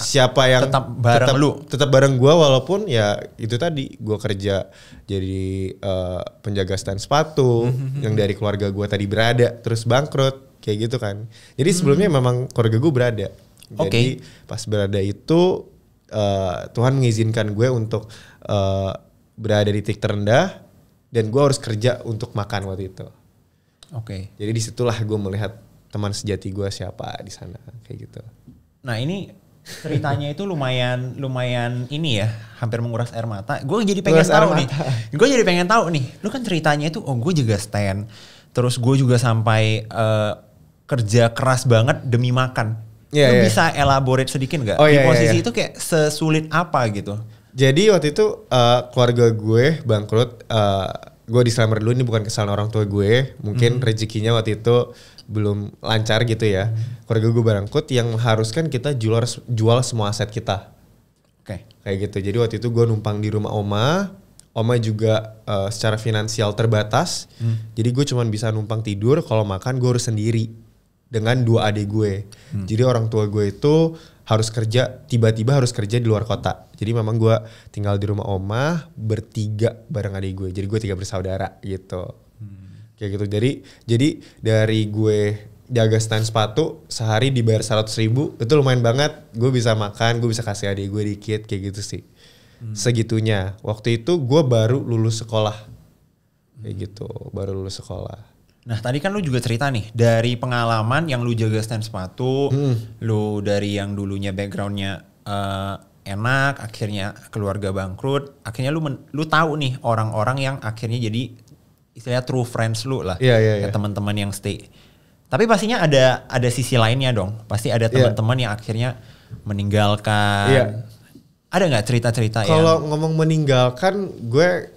siapa yang tetap bareng lu. Tetap bareng gue walaupun ya itu tadi gue kerja jadi penjaga stand sepatu yang dari keluarga gue tadi berada terus bangkrut kayak gitu kan. Jadi sebelumnya memang keluarga gue berada. Jadi pas berada itu Tuhan mengizinkan gue untuk berada di titik terendah dan gue harus kerja untuk makan waktu itu. Oke. Jadi disitulah gue melihat teman sejati gue siapa di sana kayak gitu. Nah ini ceritanya itu lumayan ini ya, hampir menguras air mata. Gue jadi pengen tahu nih. Gue jadi pengen tahu nih. Lu kan ceritanya itu, gue juga stand. Terus gue juga sampai kerja keras banget demi makan. Lu bisa elaborate sedikit nggak? Di posisi itu kayak sesulit apa gitu? Jadi waktu itu keluarga gue bangkrut. Gue disclaimer dulu, ini bukan kesalahan orang tua gue. Mungkin rezekinya waktu itu belum lancar gitu ya. Keluarga gue bangkrut yang mengharuskan kita jual semua aset kita. Kayak gitu. Jadi waktu itu gue numpang di rumah oma. Oma juga secara finansial terbatas. Jadi gue cuma bisa numpang tidur. Kalau makan gue harus sendiri dengan 2 adik gue. Jadi orang tua gue itu harus kerja, tiba-tiba harus kerja di luar kota. Jadi memang gue tinggal di rumah oma bertiga bareng adik gue. Jadi gue 3 bersaudara gitu. Kayak gitu. Jadi dari gue jaga stand sepatu sehari dibayar 100.000 itu lumayan banget. Gue bisa makan, gue bisa kasih adik gue dikit kayak gitu sih. Segitunya. Waktu itu gue baru lulus sekolah. Kayak gitu, baru lulus sekolah. Nah tadi kan lu juga cerita nih dari pengalaman yang lu jaga stand sepatu, lu dari yang dulunya backgroundnya enak, akhirnya keluarga bangkrut, akhirnya lu tahu nih orang-orang yang akhirnya jadi istilahnya true friends lu lah, teman-teman yang stay. Tapi pastinya ada sisi lainnya dong, pasti ada teman-teman yang akhirnya meninggalkan. Ada nggak cerita-cerita Kalau ngomong meninggalkan, gue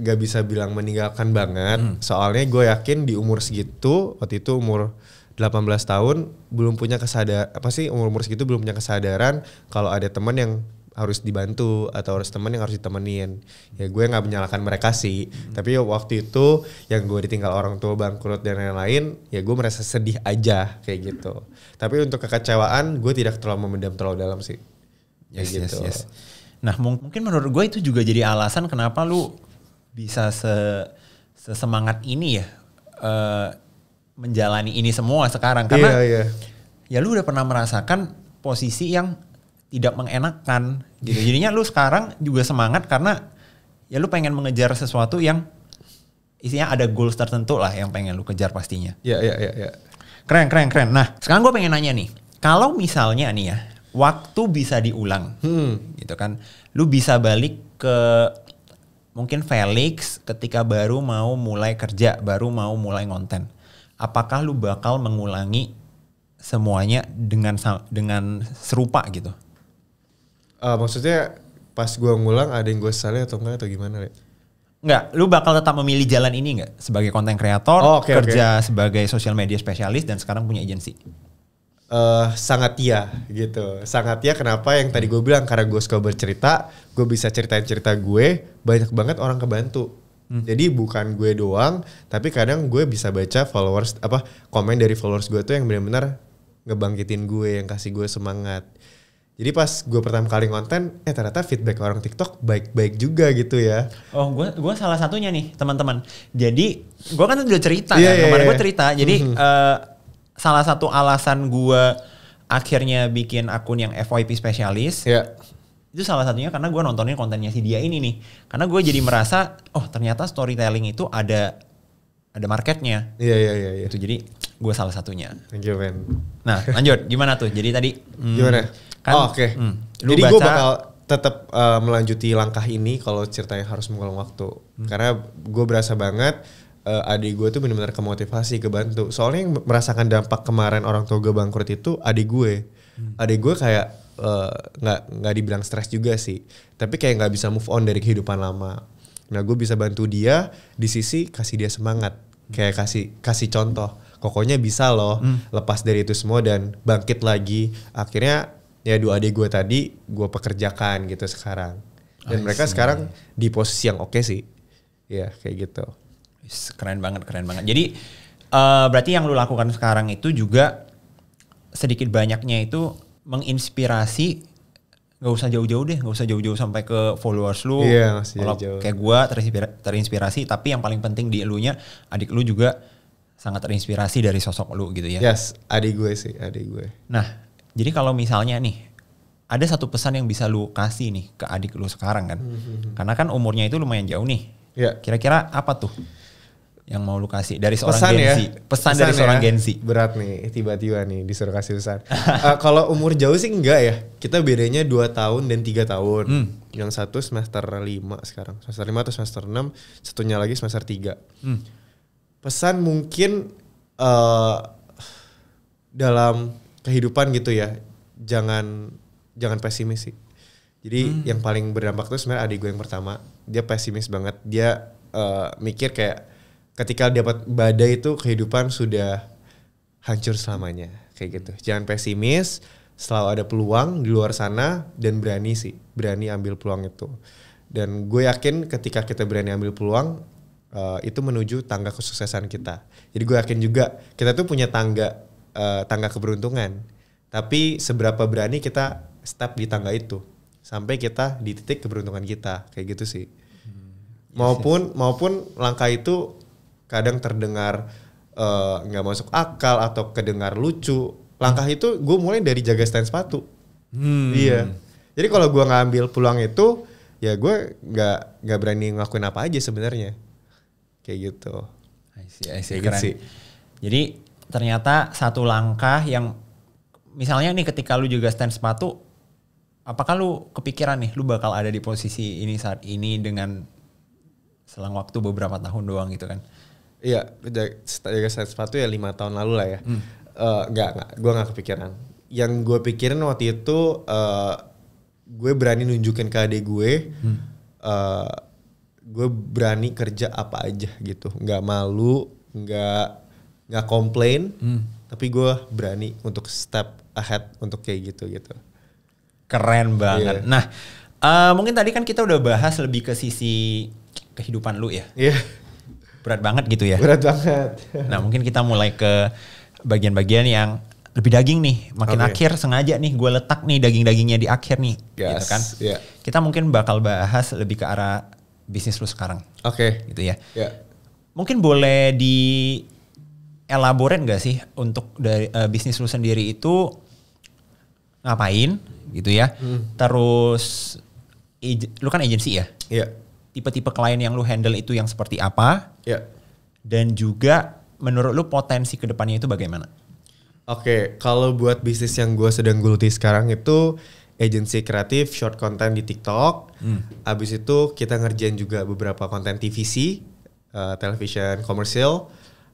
gak bisa bilang meninggalkan banget. Soalnya gue yakin di umur segitu, waktu itu umur 18 tahun, belum punya kesadaran, umur segitu belum punya kesadaran kalau ada teman yang harus dibantu atau harus temen yang harus ditemenin. Ya gue nggak menyalahkan mereka sih, tapi waktu itu yang gue ditinggal orang tua bangkrut dan lain-lain, ya gue merasa sedih aja kayak gitu. Tapi untuk kekecewaan gue tidak terlalu memendam terlalu dalam sih. Yes. Nah mungkin menurut gue itu juga jadi alasan kenapa lu bisa sesemangat ini ya menjalani ini semua sekarang, karena ya lu udah pernah merasakan posisi yang tidak mengenakan gitu. Jadinya lu sekarang juga semangat karena ya lu pengen mengejar sesuatu yang isinya ada goals tertentu lah yang pengen lu kejar pastinya. Iya. Keren. Nah sekarang gue pengen nanya nih, kalau misalnya nih ya waktu bisa diulang gitu kan, lu bisa balik ke mungkin Felix ketika baru mau mulai kerja, baru mau mulai konten, apakah lu bakal mengulangi semuanya dengan serupa gitu? Maksudnya pas gue ngulang ada yang gue sesali atau enggak atau gimana, Le? Enggak, lu bakal tetap memilih jalan ini enggak? Sebagai konten kreator, kerja sebagai social media spesialis dan sekarang punya agensi. Sangat iya gitu. Sangat iya kenapa yang tadi gue bilang, karena gue suka bercerita, gue bisa ceritain cerita gue, banyak banget orang kebantu. Jadi bukan gue doang, tapi kadang gue bisa baca komen dari followers gue tuh yang benar-benar ngebangkitin gue, yang kasih gue semangat. Jadi pas gue pertama kali konten, ternyata feedback orang TikTok baik-baik juga gitu ya. Oh, gue salah satunya nih teman-teman. Jadi gue kan udah cerita kemarin gue cerita. Jadi salah satu alasan gue akhirnya bikin akun yang FYP spesialis. Itu salah satunya karena gue nontonin kontennya si dia ini nih. Karena gue jadi merasa, oh ternyata storytelling itu ada marketnya. Iya. Itu jadi gue salah satunya. Thank you, man. Nah lanjut, gimana tuh? Jadi tadi gimana? Kan, oke. Jadi gue bakal tetap melanjuti langkah ini kalau ceritanya harus mengulang waktu. Karena gue berasa banget adik gue tuh benar-benar kemotivasi, kebantu. Soalnya yang merasakan dampak kemarin orang tua gue bangkrut itu adik gue. Adik gue kayak nggak dibilang stres juga sih, tapi kayak nggak bisa move on dari kehidupan lama. Nah gue bisa bantu dia di sisi kasih dia semangat, kayak kasih contoh. Pokoknya bisa loh lepas dari itu semua dan bangkit lagi. Akhirnya ya dua adik gue tadi gue pekerjakan gitu sekarang. Dan mereka sekarang di posisi yang oke sih. Ya kayak gitu. Keren banget. Jadi berarti yang lu lakukan sekarang itu juga sedikit banyaknya itu menginspirasi. Gak usah jauh-jauh sampai ke followers lu. Iya, kalau kayak gue terinspirasi, tapi yang paling penting di elunya adik lu juga sangat terinspirasi dari sosok lu gitu ya. Yes, adik gue. Nah, jadi kalau misalnya nih ada satu pesan yang bisa lu kasih nih ke adik lu sekarang kan. Karena kan umurnya itu lumayan jauh nih. Kira-kira apa tuh yang mau lu kasih dari seorang Gen Z? Pesan dari seorang Gen Z. Berat nih, tiba-tiba nih disuruh kasih pesan. Kalau umur jauh sih enggak ya. Kita bedanya 2 tahun dan 3 tahun. Yang satu semester 5 sekarang. Semester 5 atau semester 6. Satunya lagi semester 3. Pesan mungkin dalam kehidupan gitu ya. Jangan pesimis sih. Jadi yang paling berdampak tuh sebenarnya adik gue yang pertama. Dia pesimis banget. Dia mikir kayak ketika dapat badai itu kehidupan sudah hancur selamanya kayak gitu. Jangan pesimis, selalu ada peluang di luar sana dan berani ambil peluang itu. Dan gue yakin ketika kita berani ambil peluang itu menuju tangga kesuksesan kita. Jadi gue yakin juga kita tuh punya tangga keberuntungan. Tapi seberapa berani kita step di tangga itu sampai kita di titik keberuntungan kita kayak gitu sih. Maupun langkah itu kadang terdengar nggak masuk akal atau kedengar lucu. Langkah itu gue mulai dari jaga stand sepatu. Iya. Jadi kalau gue ngambil peluang itu, ya gue nggak berani ngelakuin apa aja sebenarnya. Kayak gitu. I see. Keren. Gitu. Jadi ternyata satu langkah yang misalnya nih ketika lu juga stand sepatu, apakah lu kepikiran nih lu bakal ada di posisi ini saat ini dengan selang waktu beberapa tahun doang gitu kan? Iya, jaga sepatu ya 5 tahun lalu lah ya. Enggak, gue gak kepikiran. Yang gue pikirin waktu itu, gue berani nunjukin ke adik gue, gue berani kerja apa aja gitu. Gak malu, gak komplain, tapi gue berani untuk step ahead untuk kayak gitu. Keren banget. Iya. Nah, mungkin tadi kan kita udah bahas lebih ke sisi kehidupan lu ya. Iya. Berat banget gitu ya. Berat banget. Nah, mungkin kita mulai ke bagian-bagian yang lebih daging nih. Makin akhir sengaja nih gue letak nih daging-dagingnya di akhir nih. Yes. Gitu kan. Yeah. Kita mungkin bakal bahas lebih ke arah bisnis lu sekarang. Oke. Gitu ya. Yeah. Mungkin boleh di elaborate gak sih untuk dari bisnis lu sendiri itu ngapain gitu ya. Terus lu kan agency ya? Iya. Tipe-tipe klien yang lu handle itu yang seperti apa? Iya. Dan juga menurut lu potensi kedepannya itu bagaimana? Oke, kalau buat bisnis yang gue sedang geluti sekarang itu agency kreatif, short content di TikTok. Abis itu kita ngerjain juga beberapa konten TVC, television komersial.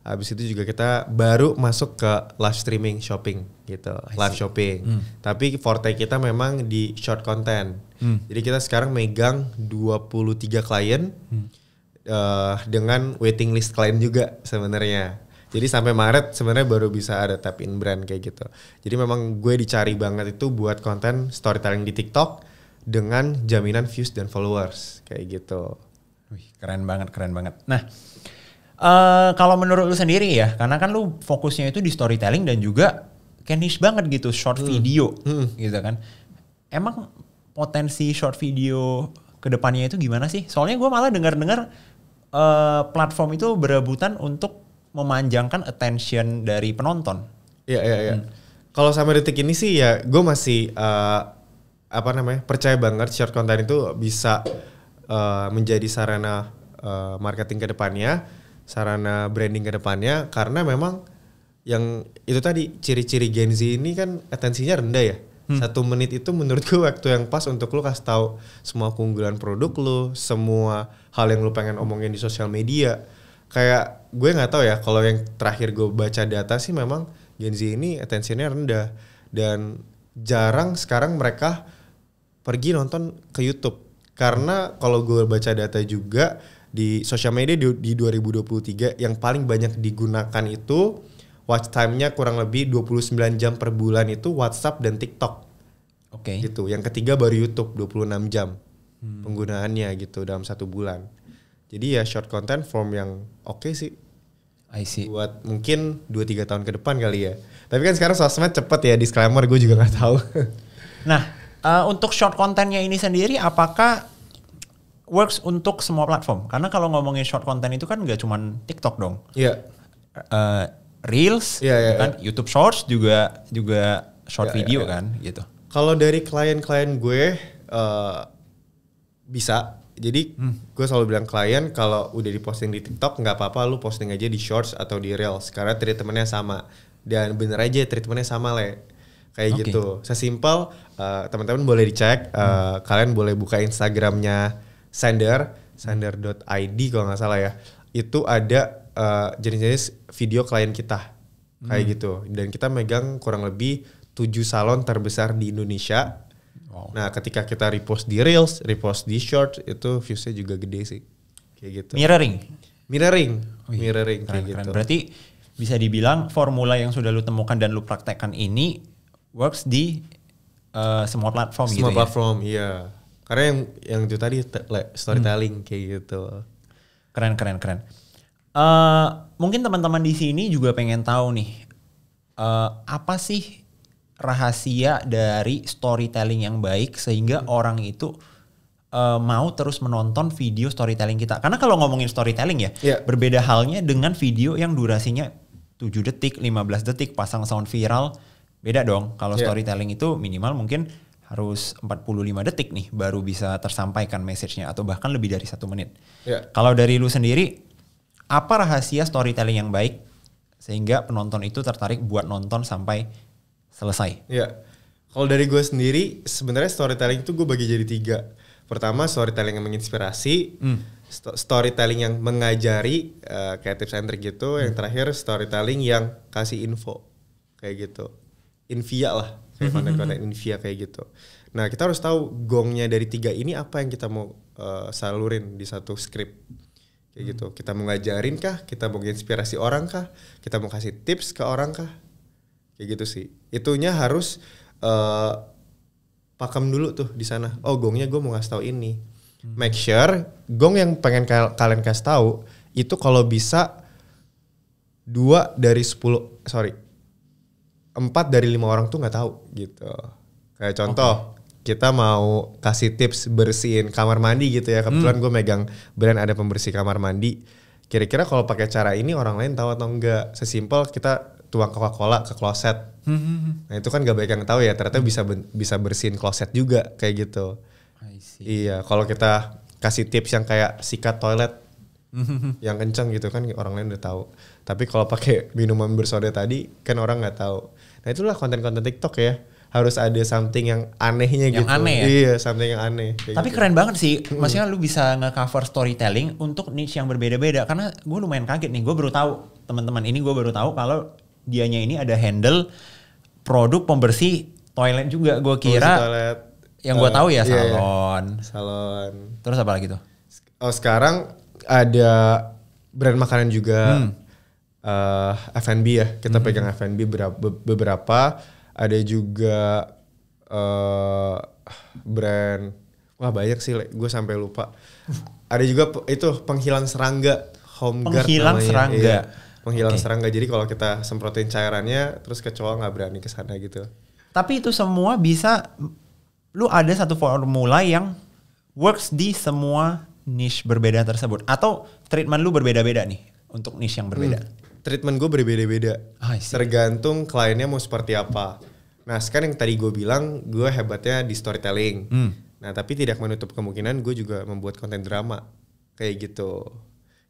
Habis itu juga kita baru masuk ke live streaming shopping gitu, live shopping. Tapi forte kita memang di short content. Jadi kita sekarang megang 23 klien dengan waiting list klien juga sebenarnya. Jadi sampai Maret sebenarnya baru bisa ada tap in brand kayak gitu. Jadi memang gue dicari banget itu buat konten storytelling di TikTok dengan jaminan views dan followers kayak gitu. Wih, keren banget, keren banget. Nah, kalau menurut lu sendiri ya, karena kan lu fokusnya itu di storytelling dan juga kayak niche banget gitu, short video gitu kan. Emang potensi short video kedepannya itu gimana sih? Soalnya gue malah dengar-dengar platform itu berebutan untuk memanjangkan attention dari penonton. Iya. Kalau sama detik ini sih ya gue masih percaya banget short content itu bisa menjadi sarana marketing ke depannya, sarana branding ke depannya, karena memang yang itu tadi ciri-ciri Gen Z ini kan atensinya rendah ya. 1 menit itu menurut gue waktu yang pas untuk lu kasih tahu semua keunggulan produk lu, semua hal yang lu pengen omongin di sosial media. Kayak gue nggak tahu ya, kalau yang terakhir gue baca data sih memang Gen Z ini atensinya rendah dan jarang sekarang mereka pergi nonton ke YouTube. Karena kalau gue baca data juga di sosial media di 2023 yang paling banyak digunakan itu watch time-nya kurang lebih 29 jam per bulan itu WhatsApp dan TikTok. Oke. Gitu. Yang ketiga baru YouTube 26 jam penggunaannya gitu dalam 1 bulan. Jadi ya short content form yang oke sih. I see. Buat mungkin 2-3 tahun ke depan kali ya. Tapi kan sekarang sosmed cepet ya, disclaimer gue juga gak tahu. Nah, untuk short content-nya ini sendiri apakah works untuk semua platform? Karena kalau ngomongin short content itu kan gak cuman TikTok dong. Iya. Reels, kan? YouTube Shorts juga short video kan gitu. Kalau dari klien-klien gue bisa. Jadi gue selalu bilang klien kalau udah diposting di TikTok nggak apa-apa lu posting aja di Shorts atau di Reels karena treatmentnya sama dan bener aja treatmentnya sama kayak gitu. Sesimpel teman-teman boleh dicek, kalian boleh buka Instagramnya Sander.id kalau nggak salah ya. Itu ada jenis-jenis video klien kita kayak gitu dan kita megang kurang lebih 7 salon terbesar di Indonesia. Wow. Nah ketika kita repost di Reels, repost di Short itu viewsnya juga gede sih kayak gitu. Mirroring kayak keren. gitu. Berarti bisa dibilang formula yang sudah lu temukan dan lu praktekkan ini works di semua platform gitu ya? Semua platform, iya. Karena yang itu tadi storytelling kayak gitu. Keren. Mungkin teman-teman di sini juga pengen tahu nih, apa sih rahasia dari storytelling yang baik sehingga orang itu mau terus menonton video storytelling kita. Karena kalau ngomongin storytelling ya, berbeda halnya dengan video yang durasinya 7 detik, 15 detik, pasang sound viral, beda dong. Kalau storytelling itu minimal mungkin harus 45 detik nih baru bisa tersampaikan message-nya atau bahkan lebih dari 1 menit. Kalau dari lu sendiri, apa rahasia storytelling yang baik sehingga penonton itu tertarik buat nonton sampai selesai? Ya, kalau dari gue sendiri sebenarnya storytelling itu gue bagi jadi 3. Pertama storytelling yang menginspirasi, storytelling yang mengajari kayak tips and trick gitu. Yang terakhir storytelling yang kasih info kayak gitu, invia lah, kayak konten-konten invia kayak gitu. Nah kita harus tahu gongnya dari 3 ini apa yang kita mau salurin di satu skrip kayak gitu. Kita mau ngajarin kah? Kita mau inspirasi orang kah? Kita mau kasih tips ke orang kah? Kayak gitu sih. Itunya harus pakem dulu tuh di sana. Oh gongnya gue mau ngasih tahu ini. Make sure gong yang pengen kalian kasih tahu itu kalau bisa 4 dari 5 orang tuh nggak tahu gitu. Kayak contoh kita mau kasih tips bersihin kamar mandi gitu ya. Kebetulan gue megang brand ada pembersih kamar mandi. Kira-kira kalau pakai cara ini orang lain tahu atau enggak? Sesimpel kita tuang Coca-Cola ke kloset. Nah itu kan gak baik yang tahu ya. Ternyata bisa bersihin kloset juga kayak gitu. Iya, kalau kita kasih tips yang kayak sikat toilet yang kenceng gitu kan orang lain udah tahu. Tapi kalau pakai minuman bersoda tadi kan orang nggak tahu. Nah itulah konten-konten TikTok ya. Harus ada something yang anehnya yang gitu. Aneh ya? Iya, something yang aneh. Tapi gitu. keren banget sih. Maksudnya lu bisa nge-cover storytelling untuk niche yang berbeda-beda. Karena gue lumayan kaget nih. Gue baru tahu, teman-teman ini gue baru tahu kalau dianya ini ada handle produk pembersih toilet juga. Gue kira toilet, yang gue tahu ya iya, salon. Salon. Terus apa lagi tuh? Oh sekarang ada brand makanan juga. F&B ya. Kita pegang F&B beberapa. Ada juga brand, wah banyak sih, gue sampai lupa. Ada juga itu penghilang serangga, home guard Penghilang namanya. serangga. Iya, penghilang serangga. Jadi kalau kita semprotin cairannya, terus kecoa nggak berani ke sana gitu. Tapi itu semua bisa, lu ada satu formula yang works di semua niche berbeda tersebut. Atau treatment lu berbeda-beda nih untuk niche yang berbeda. Treatment gue berbeda-beda. I see. Tergantung kliennya mau seperti apa. Nah sekarang yang tadi gue bilang, gue hebatnya di storytelling. Nah tapi tidak menutup kemungkinan gue juga membuat konten drama. Kayak gitu.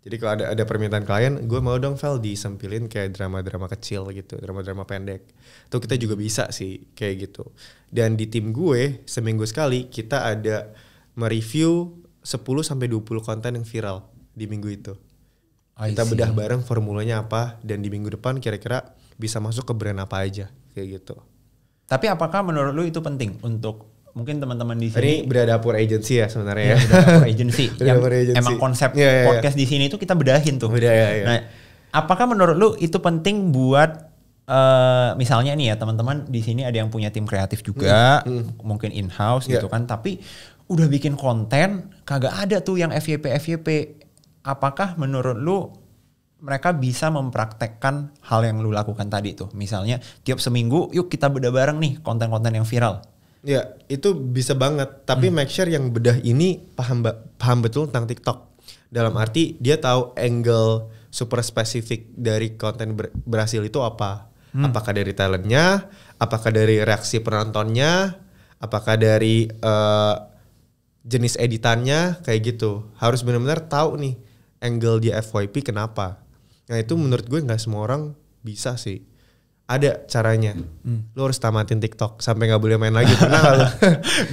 Jadi kalau ada permintaan klien, gue mau dong Vel disempilin kayak drama-drama kecil gitu. Drama-drama pendek. Itu kita juga bisa sih kayak gitu. Dan di tim gue, seminggu sekali kita ada mereview 10-20 konten yang viral di minggu itu. Kita bedah bareng formulanya apa dan di minggu depan kira-kira bisa masuk ke brand apa aja kayak gitu. Tapi apakah menurut lu itu penting untuk mungkin teman-teman di sini? Ini Berdapur Agency ya sebenarnya ya. Berdapur Agency. Berdapur Agency. Emang konsep podcast di sini itu kita bedahin tuh. Nah, apakah menurut lu itu penting buat misalnya nih ya teman-teman di sini ada yang punya tim kreatif juga, mungkin in-house gitu kan, tapi udah bikin konten kagak ada tuh yang FYP. Apakah menurut lu mereka bisa mempraktekkan hal yang lu lakukan tadi tuh? Misalnya tiap seminggu yuk kita bedah bareng nih konten-konten yang viral. Ya itu bisa banget. Tapi make sure yang bedah ini paham betul tentang TikTok. Dalam arti dia tahu angle super spesifik dari konten berhasil itu apa. Apakah dari talentnya, apakah dari reaksi penontonnya, apakah dari jenis editannya kayak gitu. Harus benar-benar tahu nih angle di FYP kenapa. Nah itu menurut gue gak semua orang bisa sih. Ada caranya. Lo harus tamatin TikTok sampai gak boleh main lagi. Pernah gak lo?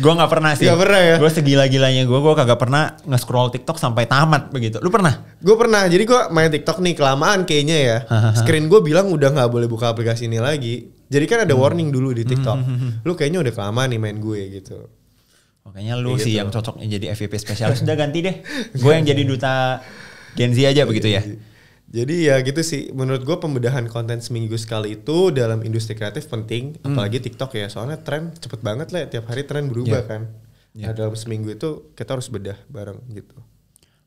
Gue gak pernah sih. Gak pernah ya? Gue segila-gilanya gue kagak pernah nge-scroll TikTok sampai tamat begitu. Lu pernah? Gue pernah. Jadi gue main TikTok nih kelamaan kayaknya ya. Screen gue bilang udah gak boleh buka aplikasi ini lagi. Jadi kan ada warning dulu di TikTok. Lu kayaknya udah kelamaan nih main gue gitu. Makanya lu sih yang cocoknya jadi FYP spesialis. Udah ganti deh. Gue yang jadi duta Gen Z aja begitu ya. Jadi ya gitu sih. Menurut gue pembedahan konten seminggu sekali itu dalam industri kreatif penting. Apalagi TikTok ya. Soalnya tren cepet banget lah. Tiap hari tren berubah kan. Nah dalam seminggu itu kita harus bedah bareng gitu.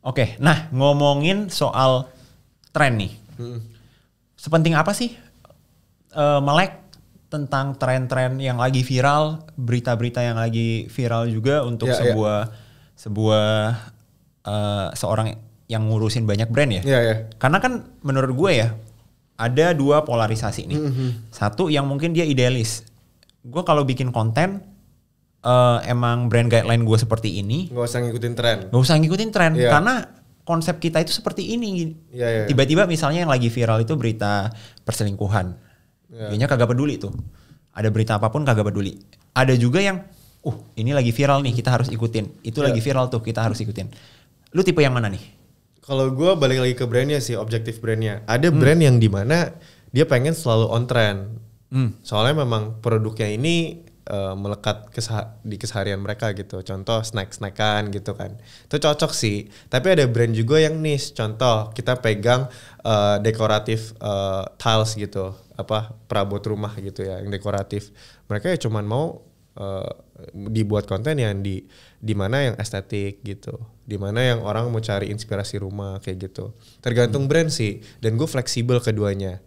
Oke. Nah ngomongin soal tren nih. Sepenting apa sih melek tentang tren-tren yang lagi viral. Berita-berita yang lagi viral juga untuk seorang yang ngurusin banyak brand ya. Karena kan menurut gue ya ada dua polarisasi nih. Satu yang mungkin dia idealis. Gue kalau bikin konten emang brand guideline gue seperti ini. Gak usah ngikutin tren. Gak usah ngikutin tren. Karena konsep kita itu seperti ini. Tiba-tiba misalnya yang lagi viral itu berita perselingkuhan. Dianya kagak peduli tuh. Ada berita apapun kagak peduli. Ada juga yang ini lagi viral nih kita harus ikutin. Itu lagi viral tuh kita harus ikutin. Lu tipe yang mana nih? Kalau gue balik lagi ke brandnya sih, objektif brandnya. Ada brand yang dimana dia pengen selalu on trend. Soalnya memang produknya ini melekat di keseharian mereka gitu. Contoh snack-snackan gitu kan. Itu cocok sih. Tapi ada brand juga yang niche. Contoh kita pegang dekoratif tiles gitu. Perabot rumah gitu ya yang dekoratif. Mereka ya cuman mau dibuat konten yang di mana yang estetik gitu, di mana yang orang mau cari inspirasi rumah kayak gitu. Tergantung brand sih, dan gue fleksibel keduanya.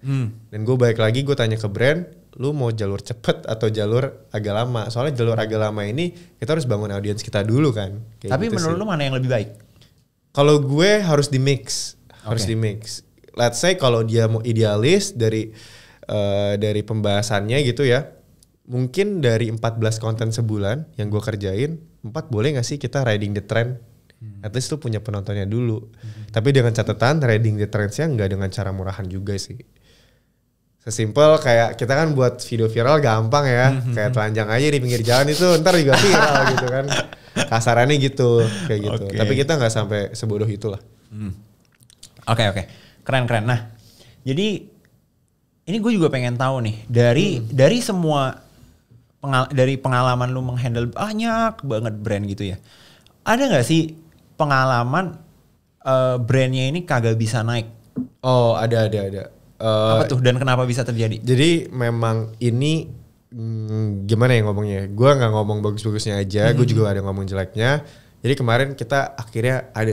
Dan gue balik lagi, gue tanya ke brand, lu mau jalur cepet atau jalur agak lama? Soalnya jalur agak lama ini kita harus bangun audiens kita dulu kan. Tapi gitu menurut sih. lu mana yang lebih baik? Kalau gue harus di mix, harus di mix. Let's say kalau dia mau idealis dari pembahasannya gitu ya, mungkin dari 14 konten sebulan yang gue kerjain, 4 boleh gak sih kita riding the trend? At least tuh punya penontonnya dulu. Tapi dengan catatan riding the trendsnya nggak dengan cara murahan juga sih. Sesimpel kayak kita kan buat video viral gampang ya, kayak telanjang aja di pinggir jalan itu ntar juga viral gitu kan. Kasarannya gitu, kayak gitu. Oke. Tapi kita nggak sampai sebodoh itulah. Oke. Keren. Nah, jadi ini gue juga pengen tahu nih dari semua dari pengalaman lu menghandle banyak banget brand gitu ya. Ada nggak sih pengalaman brandnya ini kagak bisa naik? Oh, ada. Apa tuh dan kenapa bisa terjadi? Jadi memang ini gimana ya ngomongnya? Gue nggak ngomong bagus-bagusnya aja, gue juga ada ngomong jeleknya. Jadi kemarin kita akhirnya ada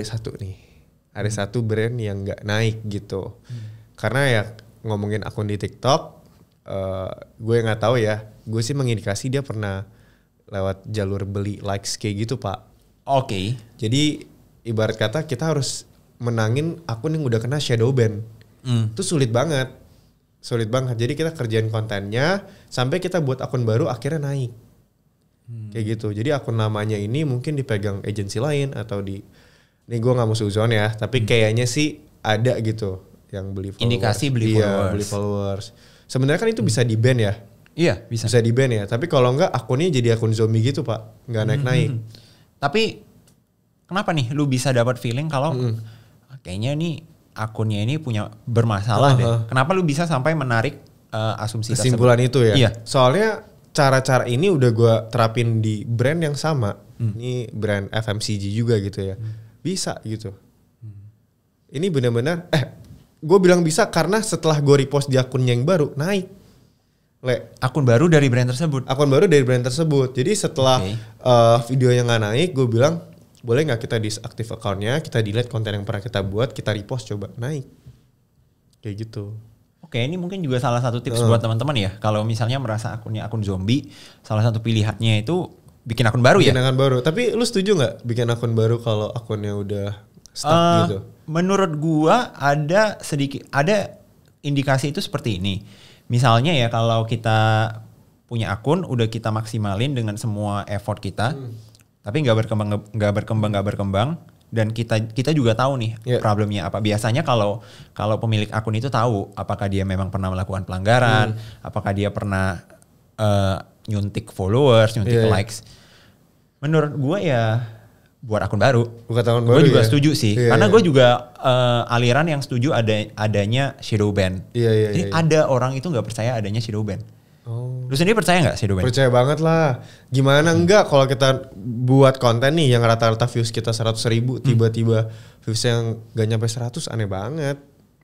satu brand yang nggak naik gitu. Karena ya ngomongin akun di TikTok, gue nggak tahu ya. Gue sih mengindikasi dia pernah lewat jalur beli likes kayak gitu Pak. Oke. Jadi ibarat kata kita harus menangin akun yang udah kena shadow ban. Itu sulit banget. Jadi kita kerjain kontennya sampai kita buat akun baru akhirnya naik. Kayak gitu. Jadi akun namanya ini mungkin dipegang agensi lain atau ini gue gak mau suzon ya, tapi kayaknya sih ada gitu yang beli followers. Indikasi beli Iya, followers. beli followers. Sebenarnya kan itu bisa di ban ya. Iya, bisa. Bisa di ban ya. Tapi kalau enggak akunnya jadi akun zombie gitu Pak. Nggak naik-naik. Tapi kenapa nih lu bisa dapat feeling kalau kayaknya nih akunnya ini punya bermasalah deh. Kenapa lu bisa sampai menarik asumsi Kesimpulan tersebut? itu ya. Iya. Soalnya cara-cara ini udah gue terapin di brand yang sama. Ini brand FMCG juga gitu ya. Bisa gitu. Ini benar-benar gue bilang bisa karena setelah gue repost di akunnya yang baru naik. Akun baru dari brand tersebut. Akun baru dari brand tersebut. Jadi setelah videonya nggak naik, gue bilang boleh nggak kita disaktif akunnya, kita delete konten yang pernah kita buat, kita repost coba naik. Kayak gitu. Oke, ini mungkin juga salah satu tips buat teman-teman ya. Kalau misalnya merasa akunnya akun zombie, salah satu pilihannya itu bikin akun baru ya. Bikin akun baru. Tapi lu setuju nggak bikin akun baru kalau akunnya udah stuck gitu? Menurut gua ada indikasi itu seperti ini. Misalnya ya kalau kita punya akun udah kita maksimalin dengan semua effort kita, tapi nggak berkembang dan kita juga tahu nih problemnya apa. Biasanya kalau pemilik akun itu tahu apakah dia memang pernah melakukan pelanggaran, apakah dia pernah nyuntik followers, nyuntik likes. Menurut gue ya buat akun baru. Gue juga setuju sih, karena gue juga aliran yang setuju adanya shadow ban. Jadi ada orang itu nggak percaya adanya shadow ban. Lu sendiri percaya nggak shadow ban? Percaya banget lah. Gimana enggak kalau kita buat konten nih yang rata-rata views kita 100.000, tiba-tiba views yang gak nyampe 100, aneh banget.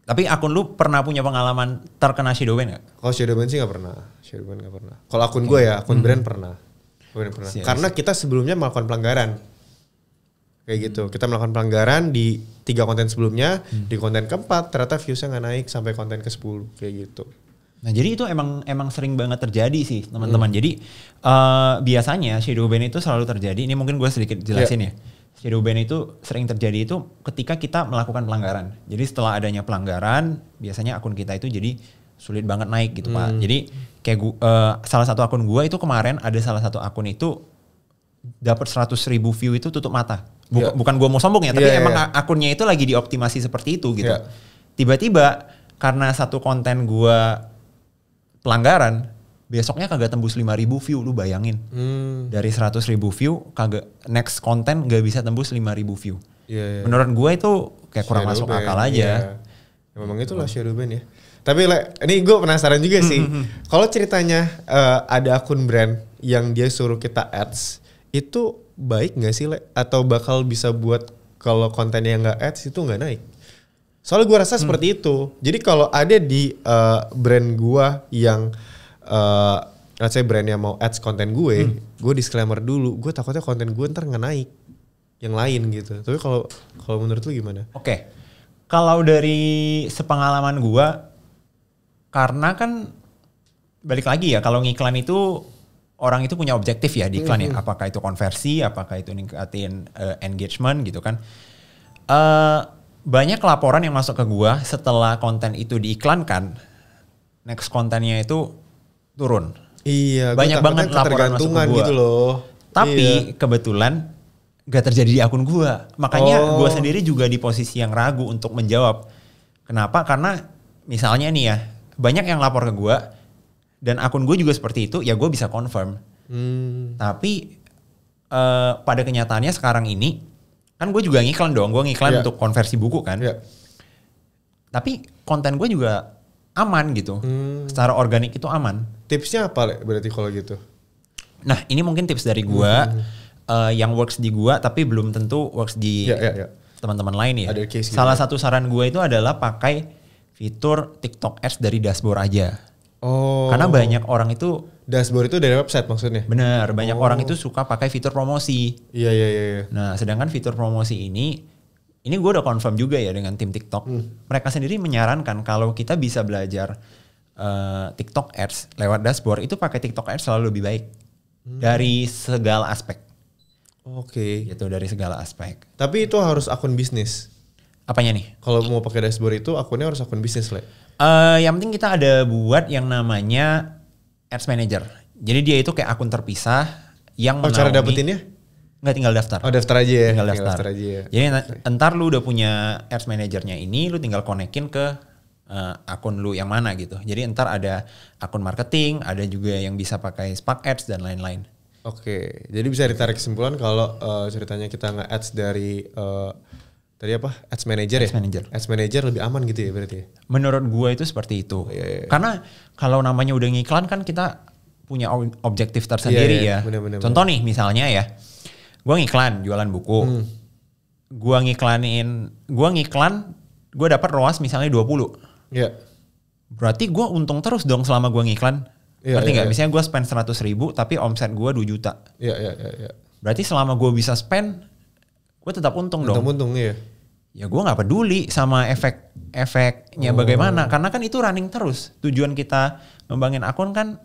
Tapi akun lu pernah punya pengalaman terkena shadow ban gak? Kalau shadow ban sih gak pernah. Kalau akun gue ya, akun brand pernah. Karena kita sebelumnya melakukan pelanggaran. Kayak gitu. Kita melakukan pelanggaran di 3 konten sebelumnya, di konten keempat ternyata viewsnya gak naik sampai konten ke-10 kayak gitu. Nah jadi itu emang sering banget terjadi sih teman-teman. Jadi biasanya shadow ban itu selalu terjadi. Ini mungkin gue sedikit jelasin ya. Shadow ban itu sering terjadi itu ketika kita melakukan pelanggaran. Jadi setelah adanya pelanggaran, biasanya akun kita itu jadi sulit banget naik gitu Pak. Jadi kayak salah satu akun gue itu kemarin ada salah satu akun itu dapat 100.000 view itu tutup mata. Bukan gue mau sombong ya, tapi emang akunnya itu lagi dioptimasi seperti itu gitu. Tiba-tiba karena satu konten gue pelanggaran, besoknya kagak tembus 5.000 view, lu bayangin. Dari 100.000 view, kagak next konten gak bisa tembus 5.000 view. Menurut gue itu kayak kurang masuk akal aja. Memang itulah shadow ban ya. Tapi ini gue penasaran juga sih. Kalau ceritanya ada akun brand yang dia suruh kita ads, itu baik gak sih atau bakal bisa buat kalau kontennya gak ads itu gak naik? Soalnya gue rasa seperti itu. Jadi kalau ada di brand gue yang let's say brandnya mau ads konten gue, gue disclaimer dulu, gue takutnya konten gue ntar nggak naik yang lain gitu. Tapi kalau menurut lu gimana? Oke. Kalau dari sepengalaman gue, karena kan balik lagi ya, kalau ngiklan itu orang itu punya objektif ya di iklan ya. Apakah itu konversi, apakah itu ningkatin engagement gitu kan. Banyak laporan yang masuk ke gue setelah konten itu diiklankan, next kontennya itu turun. Iya, banyak banget laporan masuk ke gue gitu loh. Tapi kebetulan gak terjadi di akun gue. Makanya gue sendiri juga di posisi yang ragu untuk menjawab. Kenapa? Karena misalnya nih ya, banyak yang lapor ke gue dan akun gue juga seperti itu, ya gue bisa confirm. Tapi pada kenyataannya sekarang ini kan gue juga ngiklan dong, gue ngiklan untuk konversi buku kan. Tapi konten gue juga aman gitu, secara organik itu aman. Tipsnya apa Le, berarti kalau gitu? Nah ini mungkin tips dari gue yang works di gue tapi belum tentu works di teman-teman lain ya. Salah satu saran gue itu adalah pakai fitur TikTok Ads dari dashboard aja. Karena banyak orang itu dashboard itu dari website maksudnya? Bener, banyak orang itu suka pakai fitur promosi. Iya. Nah sedangkan fitur promosi ini gue udah confirm juga ya dengan tim TikTok. Mereka sendiri menyarankan kalau kita bisa belajar TikTok Ads lewat dashboard, itu pakai TikTok Ads selalu lebih baik dari segala aspek. Oke. Gitu, dari segala aspek. Tapi itu harus akun bisnis. Apanya nih? Kalau mau pakai dashboard itu akunnya harus akun bisnis Le. Yang penting kita ada buat yang namanya Ads Manager. Jadi dia itu kayak akun terpisah yang menaungi. Cara dapetinnya? Nggak, tinggal daftar. Daftar aja ya? Tinggal daftar aja ya. Jadi entar lu udah punya Ads Managernya ini, lu tinggal konekin ke akun lu yang mana gitu. Jadi entar ada akun marketing, ada juga yang bisa pakai Spark Ads dan lain-lain. Oke, jadi bisa ditarik kesimpulan kalau ceritanya kita nge-ads dari tadi apa? Ads Manager ya? Ads Manager lebih aman gitu ya berarti ya? Menurut gue itu seperti itu. Karena kalau namanya udah ngiklan kan kita punya objektif tersendiri ya. Bener. Contoh nih misalnya ya, gue ngiklan jualan buku. Gue ngiklan, gue dapat ROAS misalnya 20. Iya. Berarti gue untung terus dong selama gue ngiklan. Berarti nggak? Misalnya gue spend 100.000 tapi omset gue 2 juta. Iya. Berarti selama gue bisa spend, gue tetap untung dong. Untung iya. Ya gue nggak peduli sama efeknya bagaimana, karena kan itu running terus. Tujuan kita ngembangin akun kan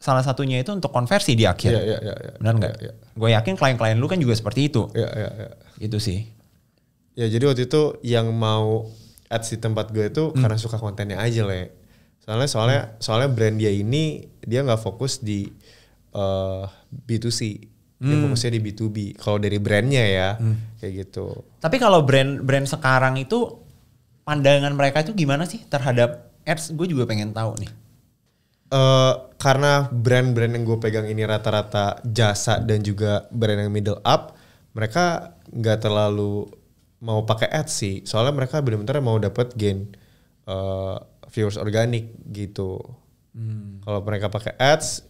salah satunya itu untuk konversi di akhir. Iya. Benar nggak? Gue yakin klien-klien lu kan juga seperti itu. Iya. Itu sih. Ya jadi waktu itu yang mau ads di tempat gue itu karena suka kontennya aja Le. Soalnya brand dia ini dia nggak fokus di B2C. Dia fokusnya di B2B. Kalau dari brandnya ya kayak gitu. Tapi kalau brand sekarang itu pandangan mereka itu gimana sih terhadap ads? Gue juga pengen tahu nih. Karena brand-brand yang gue pegang ini rata-rata jasa dan juga brand yang middle up, mereka nggak terlalu mau pakai ads sih. Soalnya mereka benar-benar mau dapat gain viewers organik gitu. Kalau mereka pakai ads,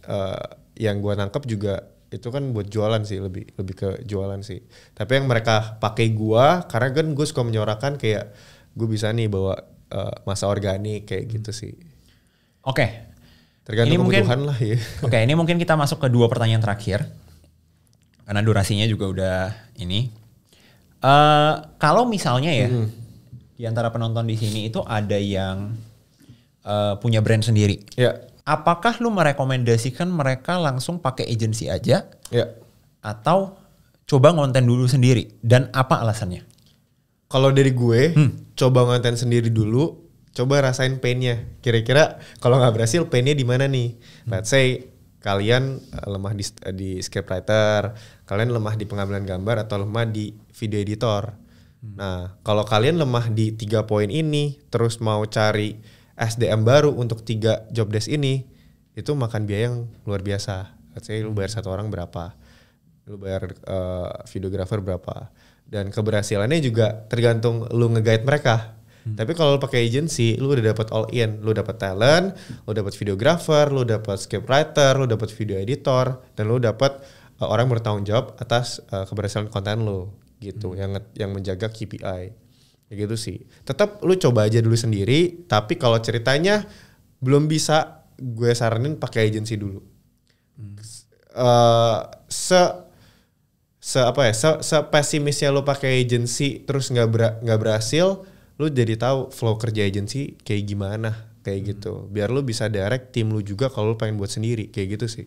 yang gue nangkep juga itu kan buat jualan sih, lebih ke jualan sih. Tapi yang mereka pakai gua karena kan gue suka menyorakan kayak gue bisa nih bawa masa organik kayak gitu sih. Oke. Tergantung kebutuhan lah ya. Oke, ini mungkin kita masuk ke 2 pertanyaan terakhir. Karena durasinya juga udah ini. Kalau misalnya ya di antara penonton di sini itu ada yang punya brand sendiri. Ya. Apakah lu merekomendasikan mereka langsung pakai agency aja? Ya. Atau coba ngonten dulu sendiri? Dan apa alasannya? Kalau dari gue, coba ngonten sendiri dulu, coba rasain pain-nya. Kira-kira kalau nggak berhasil, pain-nya di mana nih? Let's say kalian lemah di scriptwriter, kalian lemah di pengambilan gambar, atau lemah di video editor. Nah, kalau kalian lemah di 3 poin ini, terus mau cari SDM baru untuk 3 job desk ini, itu makan biaya yang luar biasa. Let's say lu bayar 1 orang berapa, lu bayar videographer berapa, dan keberhasilannya juga tergantung lu nge-guide mereka. Tapi kalau lu pakai agency, lu udah dapat all in, lu dapat talent, lu dapat videographer, lu dapat scriptwriter, lu dapat video editor, dan lu dapat orang bertanggung jawab atas keberhasilan konten lu gitu, yang menjaga KPI. Ya gitu sih. Tetap lu coba aja dulu sendiri, tapi kalau ceritanya belum bisa, gue saranin pakai agency dulu. pesimisnya lu pakai agency terus nggak berhasil, lu jadi tahu flow kerja agency kayak gimana kayak gitu. Biar lu bisa direct tim lu juga kalau lu pengen buat sendiri kayak gitu sih.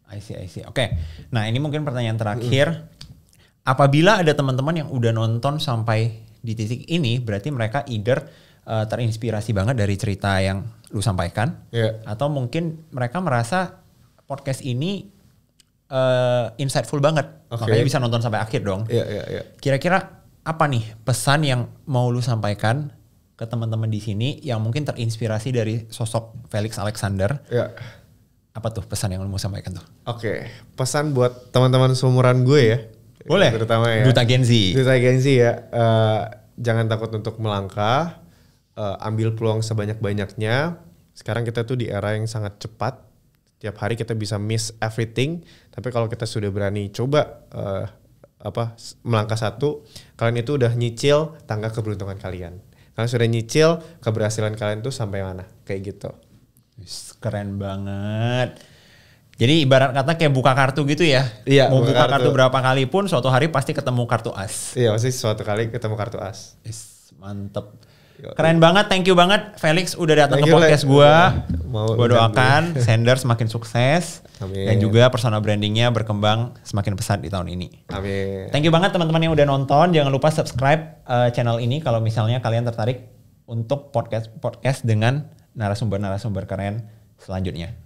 I see. Oke. Nah, ini mungkin pertanyaan terakhir. Apabila ada teman-teman yang udah nonton sampai di titik ini, berarti mereka either terinspirasi banget dari cerita yang lu sampaikan, atau mungkin mereka merasa podcast ini insightful banget, makanya bisa nonton sampai akhir dong. Kira-kira apa nih pesan yang mau lu sampaikan ke teman-teman di sini yang mungkin terinspirasi dari sosok Felix Alexander? Apa tuh pesan yang lu mau sampaikan tuh? Oke, pesan buat teman-teman seumuran gue ya. Boleh. Terutama ya. Duta Gen Z ya. Jangan takut untuk melangkah, ambil peluang sebanyak-banyaknya. Sekarang kita tuh di era yang sangat cepat. Tiap hari kita bisa miss everything. Tapi kalau kita sudah berani coba melangkah satu, kalian itu udah nyicil tangga keberuntungan kalian. Kalian sudah nyicil keberhasilan kalian tuh sampai mana, kayak gitu. Keren banget. Jadi ibarat kata kayak buka kartu gitu ya. Iya, mau buka kartu berapa kali pun suatu hari pasti ketemu kartu as. Iya, pasti suatu kali ketemu kartu as. Mantep. Keren banget, thank you banget Felix udah datang ke podcast gua. Gua doakan Sender semakin sukses. Amin. Dan juga personal brandingnya berkembang semakin pesat di tahun ini. Amin. Thank you banget teman-teman yang udah nonton. Jangan lupa subscribe channel ini kalau misalnya kalian tertarik untuk podcast dengan narasumber-narasumber keren selanjutnya.